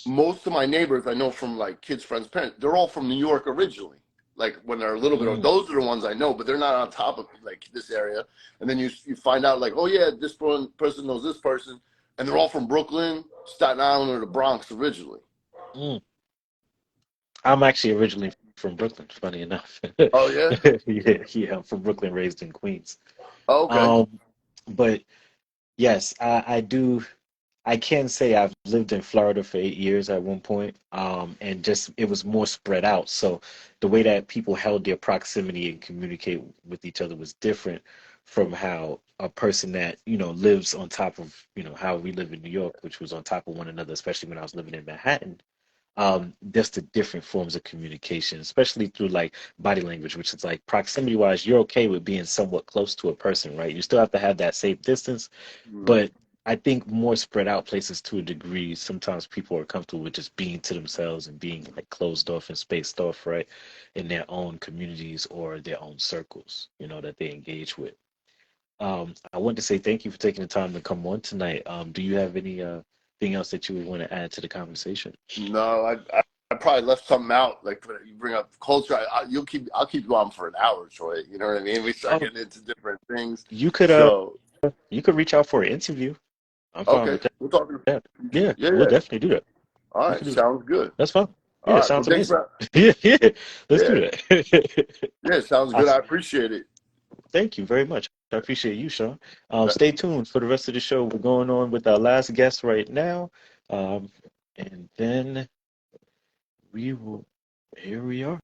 Most of my neighbors I know from like kids' friends' parents, they're all from New York originally. Like when they're a little bit, Mm. those are the ones I know, but they're not on top of like this area. And then you find out like, oh yeah, this one person knows this person, and they're all from Brooklyn, Staten Island, or the Bronx originally. Mm. I'm actually originally from Brooklyn, funny enough. Oh yeah. Yeah, yeah, I'm from Brooklyn, raised in Queens. Oh, okay. Um, but yes, I do. I can say I've lived in Florida for 8 years at one point, and just it was more spread out. So the way that people held their proximity and communicate with each other was different from how a person that, lives on top of, how we live in New York, which was on top of one another, especially when I was living in Manhattan. Just the different forms of communication, especially through like body language, which is like proximity wise, you're okay with being somewhat close to a person, right? You still have to have that safe distance, Mm. but I think more spread out places to a degree. Sometimes people are comfortable with just being to themselves and being like closed off and spaced off, right, in their own communities or their own circles, that they engage with. I want to say thank you for taking the time to come on tonight. Do you have any thing else that you would want to add to the conversation? No, I probably left something out. Like when you bring up culture, I'll keep you on for an hour, Troy. You know what I mean? We start Oh, getting into different things. you could So reach out for an interview. I'm fine okay, with that. we'll talk in Yeah, the future. yeah, Yeah, we'll yeah. definitely do that. All We right, can do that. sounds good. That's fine. All Yeah, right. Well, sounds thanks amazing. for Yeah, yeah. Let's yeah, do that. yeah. Sounds I, good. I appreciate it. Thank you very much. I appreciate you, Sean. Stay tuned for the rest of the show. We're going on with our last guest right now. Um, and then here we are.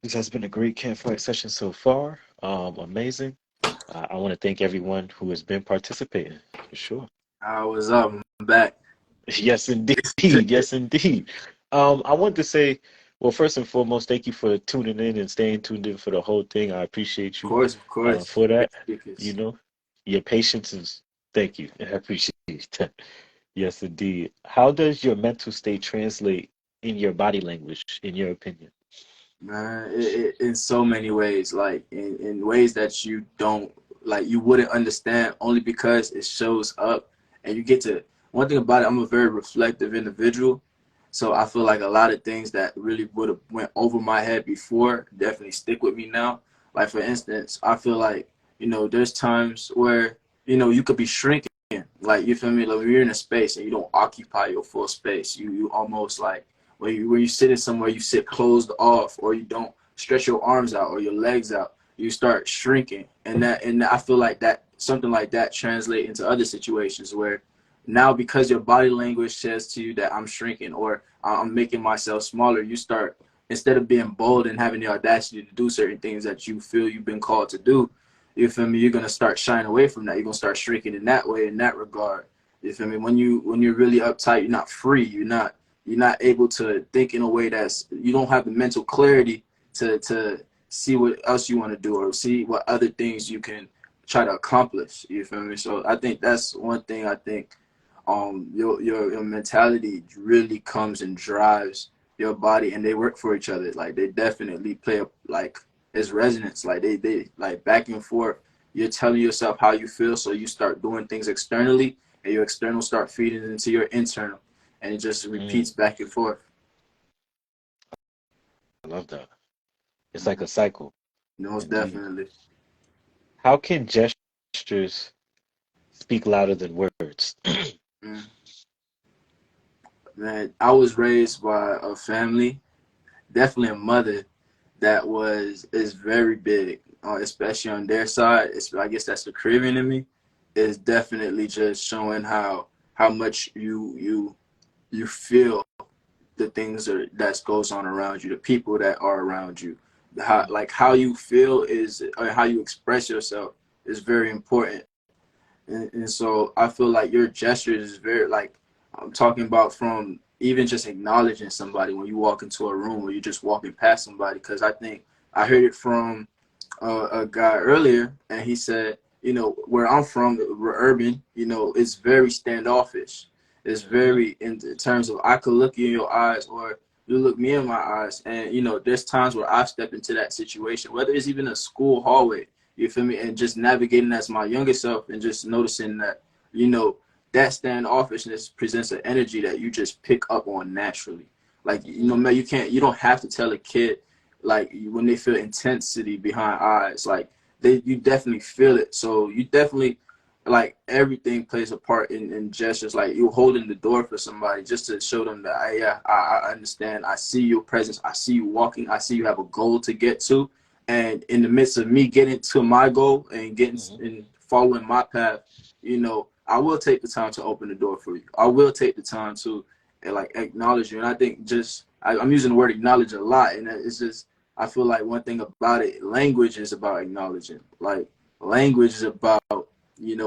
This has been a great campfire session so far. Amazing. I want to thank everyone who has been participating for sure. What's up? I'm back. Yes, indeed. Yes, indeed. I want to say, well, first and foremost, thank you for tuning in and staying tuned in for the whole thing. I appreciate you Of course. for that. Great speakers. Your patience is, thank you. I appreciate that. Yes, indeed. How does your mental state translate in your body language, in your opinion? Man, in so many ways, like in ways that you don't, like you wouldn't understand only because it shows up and you get to, one thing about it, I'm a very reflective individual. So I feel like a lot of things that really would have went over my head before definitely stick with me now. Like for instance, I feel like, there's times where, you could be shrinking. Like you feel me? Like when you're in a space and you don't occupy your full space, you almost like when you sit in somewhere, you sit closed off, or you don't stretch your arms out or your legs out, you start shrinking. And I feel like that something like that translate into other situations where now because your body language says to you that I'm shrinking or I'm making myself smaller, you start, instead of being bold and having the audacity to do certain things that you feel you've been called to do, you feel me? You're gonna start shying away from that. You're gonna start shrinking in that way, in that regard. You feel me? When you're really uptight, you're not free. You're not able to think in a way that's, you don't have the mental clarity to see what else you want to do or see what other things you can try to accomplish. You feel me? So I think that's one thing. I think your mentality really comes and drives your body, and they work for each other. Like they definitely play a, like, it's resonance. Like they like back and forth. You're telling yourself how you feel, so you start doing things externally, and your external start feeding into your internal, and it just repeats back and forth. I love that. It's like a cycle, Most indeed. definitely. How can gestures speak louder than words? Mm. Man, I was raised by a family, definitely a mother that is very big, especially on their side. I guess that's the Caribbean in me. Is definitely just showing how much you feel the things that goes on around you, the people that are around you, how you feel is, or how you express yourself is very important. And so I feel like your gestures is very, like, I'm talking about from even just acknowledging somebody when you walk into a room or you're just walking past somebody. Because I think I heard it from a guy earlier, and he said, where I'm from, we're urban, it's very standoffish. It's very, in terms of, I could look you in your eyes or you look me in my eyes. And, there's times where I've stepped into that situation, whether it's even a school hallway, you feel me? And just navigating as my younger self and just noticing that, that standoffishness presents an energy that you just pick up on naturally. Like, man, you don't have to tell a kid, like, when they feel intensity behind eyes, like, you definitely feel it. So you definitely, like, everything plays a part in gestures. Like, you holding the door for somebody just to show them that, yeah, I understand. I see your presence. I see you walking. I see you have a goal to get to. And in the midst of me getting to my goal and getting and following my path, I will take the time to open the door for you. I will take the time to like acknowledge you. And I think I'm using the word acknowledge a lot. And it's just, I feel like one thing about it, language is about acknowledging. Like language is about,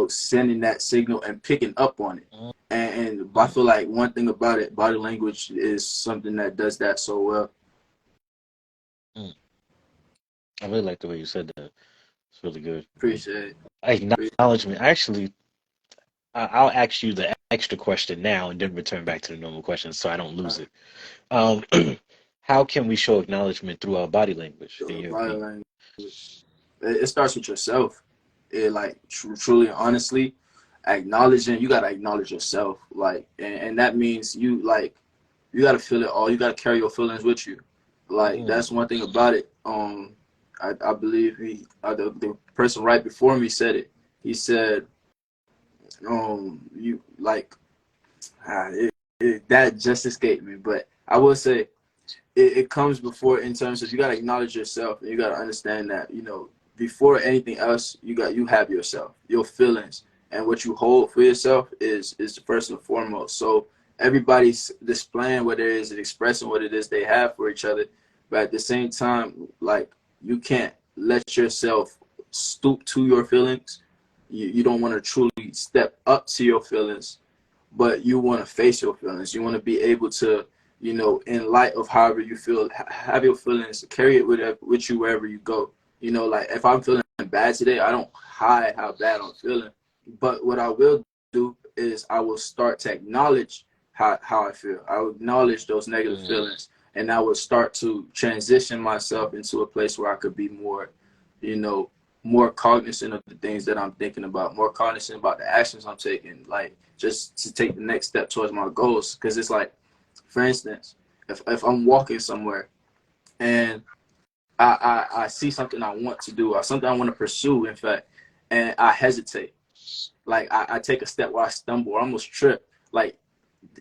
sending that signal and picking up on it. And I feel like one thing about it, body language is something that does that so well. I really like the way you said that. It's really good. Appreciate it. Acknowledgement. Actually, I'll ask you the extra question now and then return back to the normal question so I don't lose it. Um, how can we show acknowledgement through our body language, in your Body opinion? language. It starts with yourself. It like truly, honestly, acknowledging. You gotta acknowledge yourself. Like, and that means you like you gotta feel it all. You gotta carry your feelings with you. Like Mm, that's one thing about it. I believe the person right before me said it. He said, you like that just escaped me, but I will say it comes before in terms of you got to acknowledge yourself and you got to understand that before anything else you have yourself, your feelings, and what you hold for yourself is first and foremost. So everybody's displaying what it is and expressing what it is they have for each other, but at the same time, like, you can't let yourself stoop to your feelings. You don't want to truly step up to your feelings, but you want to face your feelings. You want to be able to, in light of however you feel, have your feelings, carry it with you wherever you go. Like if I'm feeling bad today, I don't hide how bad I'm feeling. But what I will do is I will start to acknowledge how I feel. I will acknowledge those negative mm, feelings. And I would start to transition myself into a place where I could be more, more cognizant of the things that I'm thinking about, more cognizant about the actions I'm taking, like just to take the next step towards my goals. Because it's like, for instance, if I'm walking somewhere and I see something I want to do or something I want to pursue, in fact, and I hesitate, like I take a step where I stumble or almost trip, like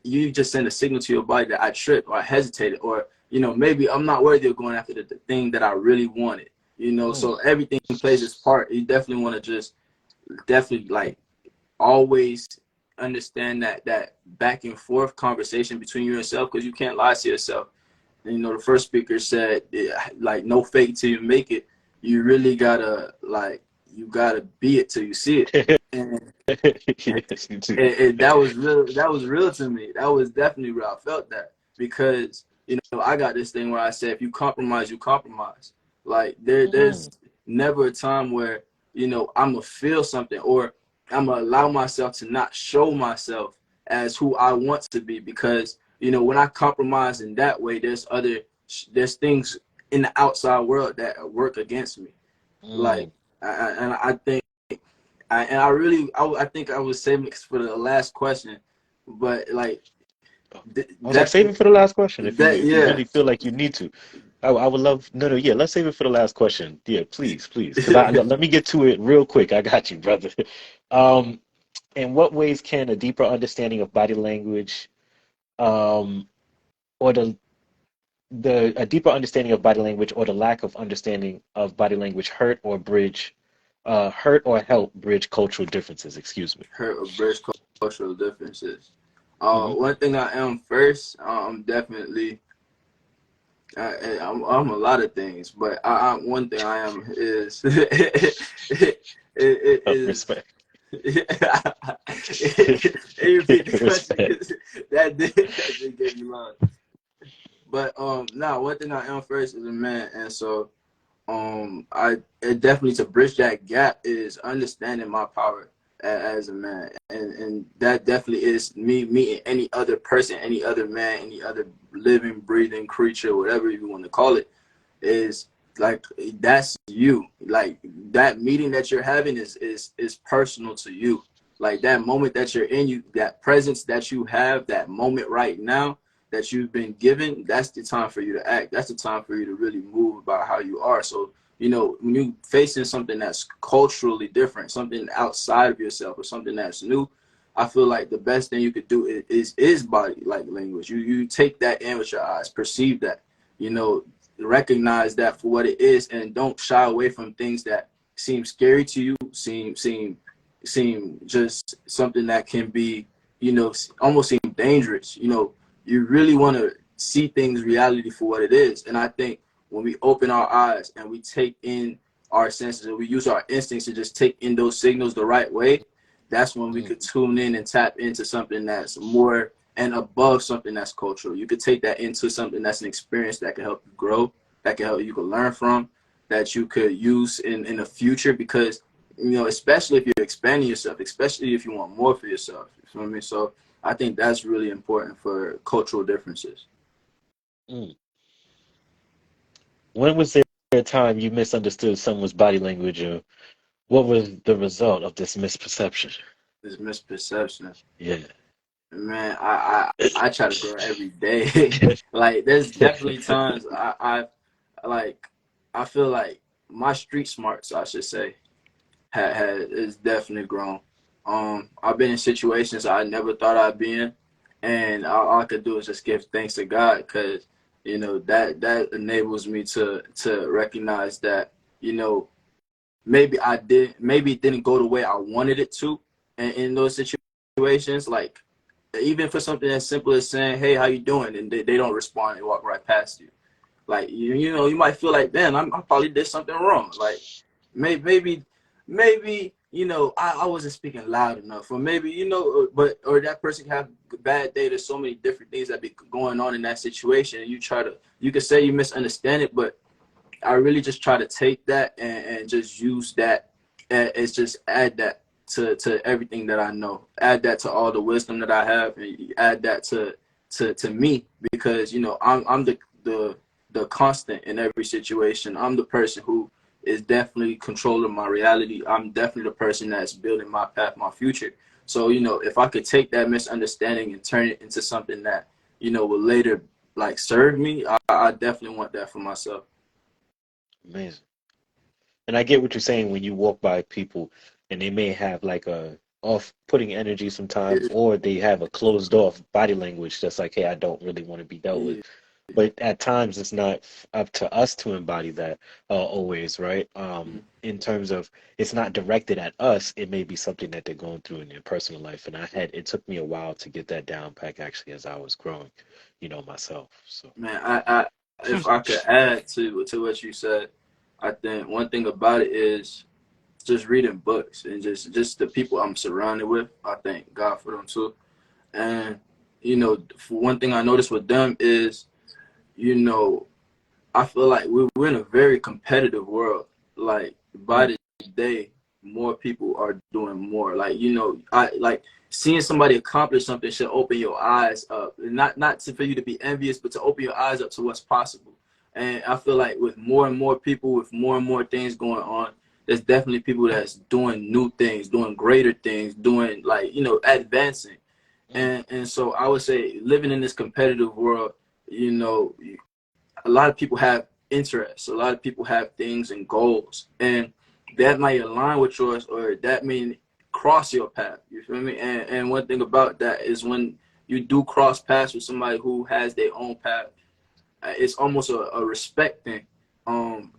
you just send a signal to your body that I tripped or I hesitated, or maybe I'm not worthy of going after the thing that I really wanted. mm. So everything plays its part. You definitely want to just definitely like always understand that back and forth conversation between you and yourself, because you can't lie to yourself. And, the first speaker said, like, no fake till you make it. You really gotta you gotta be it till you see it. And Yes, you do. and that was real. That was real to me. That was definitely real. I felt that because I got this thing where I said, if you compromise, you compromise. Like there's Mm, never a time where I'm gonna feel something or I'm gonna allow myself to not show myself as who I want to be, because when I compromise in that way, there's things in the outside world that work against me. Like mm. and I think. I think I was saving it for the last question, but like I was like, save it for the last question if you yeah. really feel like you need to. I would love no, yeah, let's save it for the last question. Yeah, please, because let me get to it real quick. I got you, brother. Um, in what ways can a deeper understanding of body language, um, or the a deeper understanding of body language or the lack of understanding of body language hurt or help bridge cultural differences? Excuse me. Hurt or bridge cultural differences. Hmm. One thing I am first, I'm definitely I'm a lot of things, but one thing I am is it is. Respect. Hey, repeat the question Respect. 'cause that did get me lost. But now one thing I am first is a man, and so I it definitely, to bridge that gap is understanding my power as a man, and that definitely is me meeting any other person, any other man, any other living, breathing creature, whatever you want to call it, is like that's you. Like that meeting that you're having is personal to you. Like that moment that you're in, you that presence that you have, that moment right now that you've been given, that's the time for you to act. That's the time for you to really move about how you are. So, when you facing something that's culturally different, something outside of yourself or something that's new, I feel like the best thing you could do is body like language. You take that in with your eyes, perceive that, you know, recognize that for what it is, and don't shy away from things that seem scary to you, seem just something that can be, almost seem dangerous. You really want to see things reality for what it is. And I think when we open our eyes and we take in our senses and we use our instincts to just take in those signals the right way, that's when we could tune in and tap into something that's more and above something that's cultural. You could take that into something that's an experience that can help you grow, that can help you can learn from. that you could use in the future, because especially if you're expanding yourself, especially if you want more for yourself. You feel me? So I think that's really important for cultural differences. Mm. When was there a time you misunderstood someone's body language, or what was the result of this misperception? This misperception. Yeah. Man, I try to grow every day. Like, there's definitely times like I feel like my street smarts, I should say, had is definitely grown. I've been in situations I never thought I'd be in, and all I could do is just give thanks to God, because that enables me to recognize that maybe it didn't go the way I wanted it to, and in those situations, like, even for something as simple as saying, "Hey, how you doing?" and they don't respond, they walk right past you. Like, you might feel like, "Man, I probably did something wrong." Like, maybe I wasn't speaking loud enough, or maybe or that person can have a bad day. There's so many different things that be going on in that situation, and you could say you misunderstand it, but I really just try to take that and just use that, and it's just add that to everything that I know, add that to all the wisdom that I have, and add that to me, because I'm the constant in every situation. I'm the person who is definitely controlling my reality. I'm definitely the person that's building my path, my future. So if I could take that misunderstanding and turn it into something that will later like serve me, I definitely want that for myself. Amazing. And I get what you're saying when you walk by people and they may have like a off-putting energy sometime, Yeah, or they have a closed off body language that's like, hey, I don't really want to be dealt with. yeah, But at times it's not up to us to embody that always, right? In terms of, it's not directed at us. It may be something that they're going through in their personal life. And it took me a while to get that down pack actually as I was growing, myself. So man. If I could add to what you said, I think one thing about it is just reading books, and just the people I'm surrounded with. I thank God for them too. And for one thing I noticed with them is, you know, I feel like we're in a very competitive world. Like, by mm, the day, more people are doing more. Like, I like seeing somebody accomplish something should open your eyes up. Not for you to be envious, but to open your eyes up to what's possible. And I feel like with more and more people, with more and more things going on, there's definitely people that's doing new things, doing greater things, doing, like, advancing. mm, And so I would say, living in this competitive world, you know, a lot of people have interests, a lot of people have things and goals, and that might align with yours, or that may cross your path. You feel me? And one thing about that is, when you do cross paths with somebody who has their own path, it's almost a respect thing. And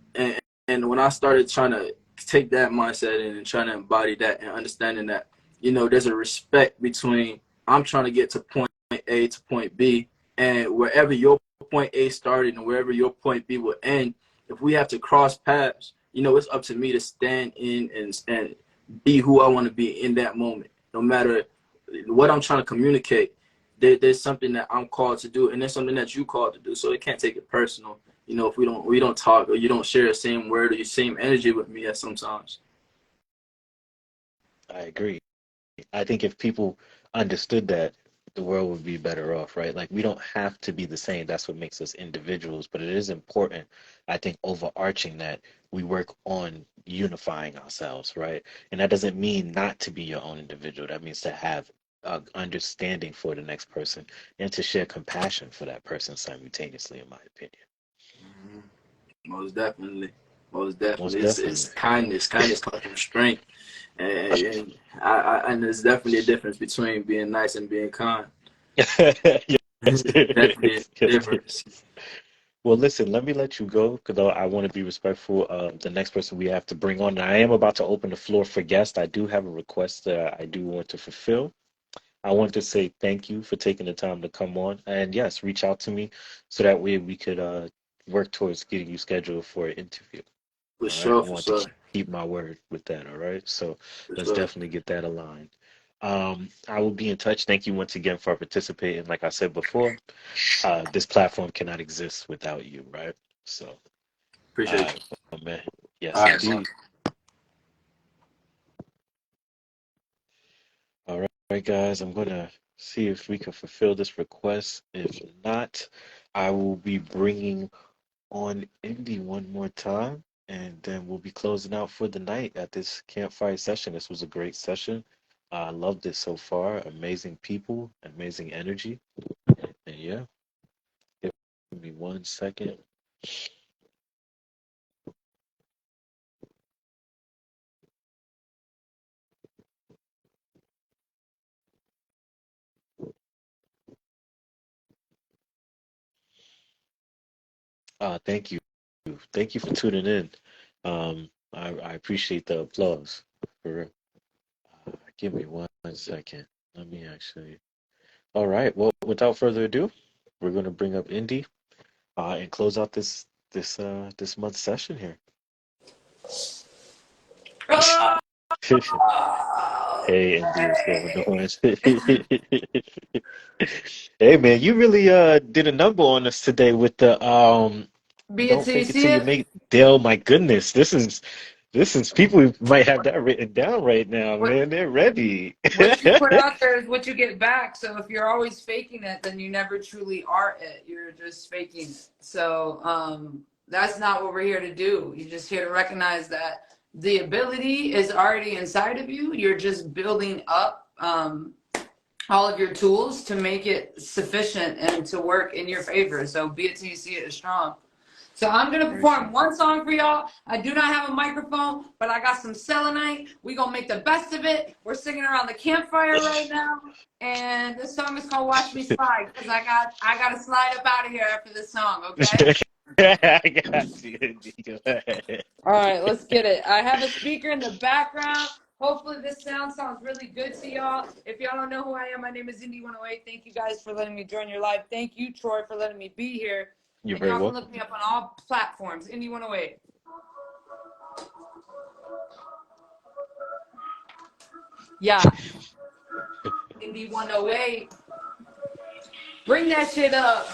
when I started trying to take that mindset and trying to embody that, and understanding that, there's a respect between, I'm trying to get to point A to point B, and wherever your point A started and wherever your point B will end, if we have to cross paths, it's up to me to stand in and be who I want to be in that moment. No matter what I'm trying to communicate, there's something that I'm called to do, and there's something that you called to do. So it can't take it personal. If we don't talk, or you don't share the same word or the same energy with me at sometimes. I agree. I think if people understood that, the world would be better off, right? Like, we don't have to be the same. That's what makes us individuals. But it is important, I think, overarching, that we work on unifying ourselves, right? And that doesn't mean not to be your own individual. That means to have understanding for the next person, and to share compassion for that person simultaneously, in my opinion. Mhm. Most definitely. Most Most definitely. It's definitely. kindness. Kindness comes from strength. And there's definitely a difference between being nice and being kind. Yes, there Definitely is. a Yes, there difference. is. Well, listen, let me let you go, because I want to be respectful of the next person we have to bring on. And I am about to open the floor for guests. I do have a request that I do want to fulfill. I want to say thank you for taking the time to come on. And yes, reach out to me so that way we could work towards getting you scheduled for an interview. For All right. I sure, for want to sure, keep my word with that. All right. So for let's sure. definitely get that aligned. I will be in touch. Thank you once again for participating. Like I said before, this platform cannot exist without you, right? So, all Appreciate right. you. man. Yes, All right, bro. indeed. All right, guys. I'm gonna see if we can fulfill this request. If not, I will be bringing on Indy one more time, and then we'll be closing out for the night at this campfire session. This was a great session. I loved it so far. Amazing people, amazing energy, and yeah. Give me 1 second. Thank you. Thank you for tuning in. I appreciate the applause. For real. Give me 1 second. Let me actually. All right. Well, without further ado, we're going to bring up Indy and close out this month's session here. Hey, Indy, what's going on? Hey, man, you really did a number on us today with the Be it don't till you fake it see till you it. make it. Dale, my goodness, this is people might have that written down right now, What man. They're ready. what you put out there is what you get back. So if you're always faking it, then you never truly are it. You're just faking it. So that's not what we're here to do. You're just here to recognize that the ability is already inside of you. You're just building up all of your tools to make it sufficient and to work in your favor. So be it till you see it is strong. So I'm gonna perform one song for y'all. I do not have a microphone, but I got some selenite. We gonna make the best of it. We're singing around the campfire right now, and this song is called "Watch Me Slide" because I gotta slide up out of here after this song. Okay. I got you, Indy. Go ahead. All right, let's get it. I have a speaker in the background. Hopefully this sounds really good to y'all. If y'all don't know who I am, my name is Indy 108. Thank you guys for letting me join your live. Thank you, Troy, for letting me be here. You're And very y'all can welcome. look me up on all platforms, Indy 108. Yeah, Indy 108. Bring that shit up.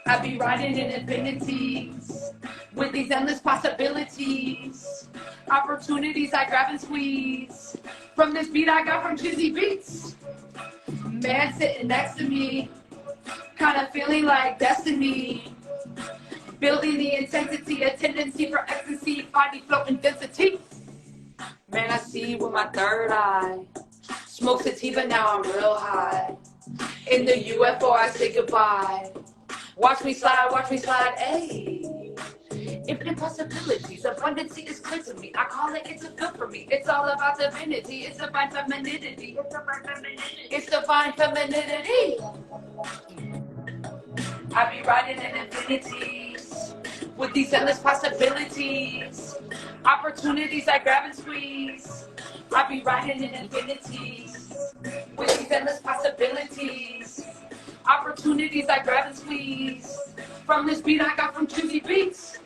I be riding in infinities with these endless possibilities. Opportunities I grab and squeeze. From this beat I got from Chizzy Beats. Man sitting next to me, kind of feeling like destiny. Building the intensity, a tendency for ecstasy, finding floating density. Man, I see with my third eye. Smoke sativa, now I'm real high. In the UFO, I say goodbye. Watch me slide, ayy. Infinite possibilities, abundancy is clear to me. I call it, it's a good for me. It's all about divinity, it's divine femininity. It's divine femininity. I be riding in infinities with these endless possibilities. Opportunities I grab and squeeze. I be riding in infinities with these endless possibilities. Opportunities I grab and squeeze. From this beat I got from Chizzy Beats.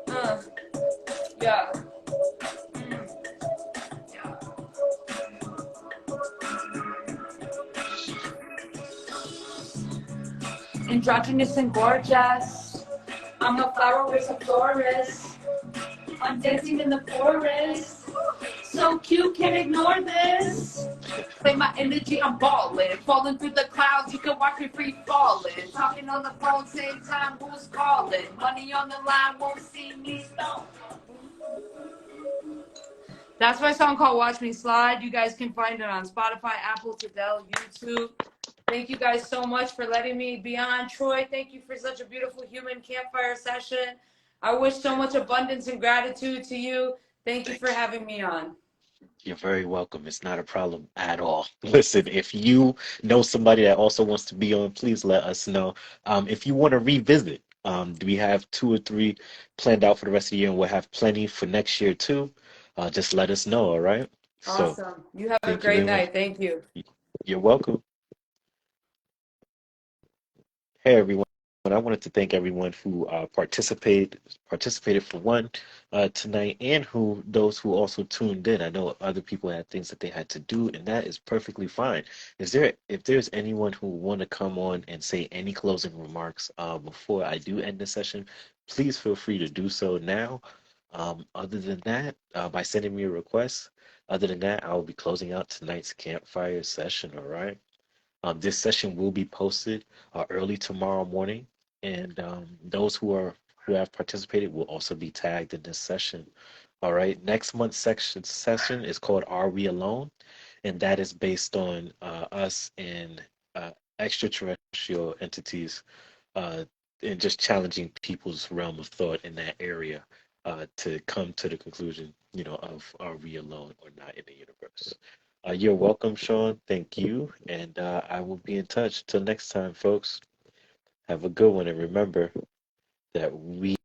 Yeah. Yeah. Androgynous and gorgeous. I'm a flower with a florist. I'm dancing in the forest. So cute, can't ignore this. Play my energy, I'm ballin'. Falling through the clouds, you can watch me free falling. Talking on the phone, same time, who's calling? Money on the line, won't see me stone. That's my song called Watch Me Slide. You guys can find it on Spotify, Apple, Tidal, YouTube. Thank you guys so much for letting me be on. Troy, thank you for such a beautiful human campfire session. I wish so much abundance and gratitude to you. Thank you for having me on. You're very welcome. It's not a problem at all. Listen, if you know somebody that also wants to be on, please let us know. If you want to revisit, we have 2 or 3 planned out for the rest of the year, and we'll have plenty for next year too. Just let us know, all right? So, Awesome. You have a thank you great very much. night. Thank you. You're welcome. Hey, everyone. But I wanted to thank everyone who participated for one tonight, and those who also tuned in. I know other people had things that they had to do, and that is perfectly fine. If there's anyone who want to come on and say any closing remarks before I do end the session, please feel free to do so now. Other than that, by sending me a request. Other than that, I will be closing out tonight's campfire session. All right. This session will be posted early tomorrow morning, and those who have participated will also be tagged in this session. All right. Next month's session is called "Are We Alone?" and that is based on us and extraterrestrial entities, uh, and just challenging people's realm of thought in that area to come to the conclusion, of are we alone or not in the universe. You're welcome, Sean. Thank you. And I will be in touch. Till next time, folks. Have a good one. And remember that we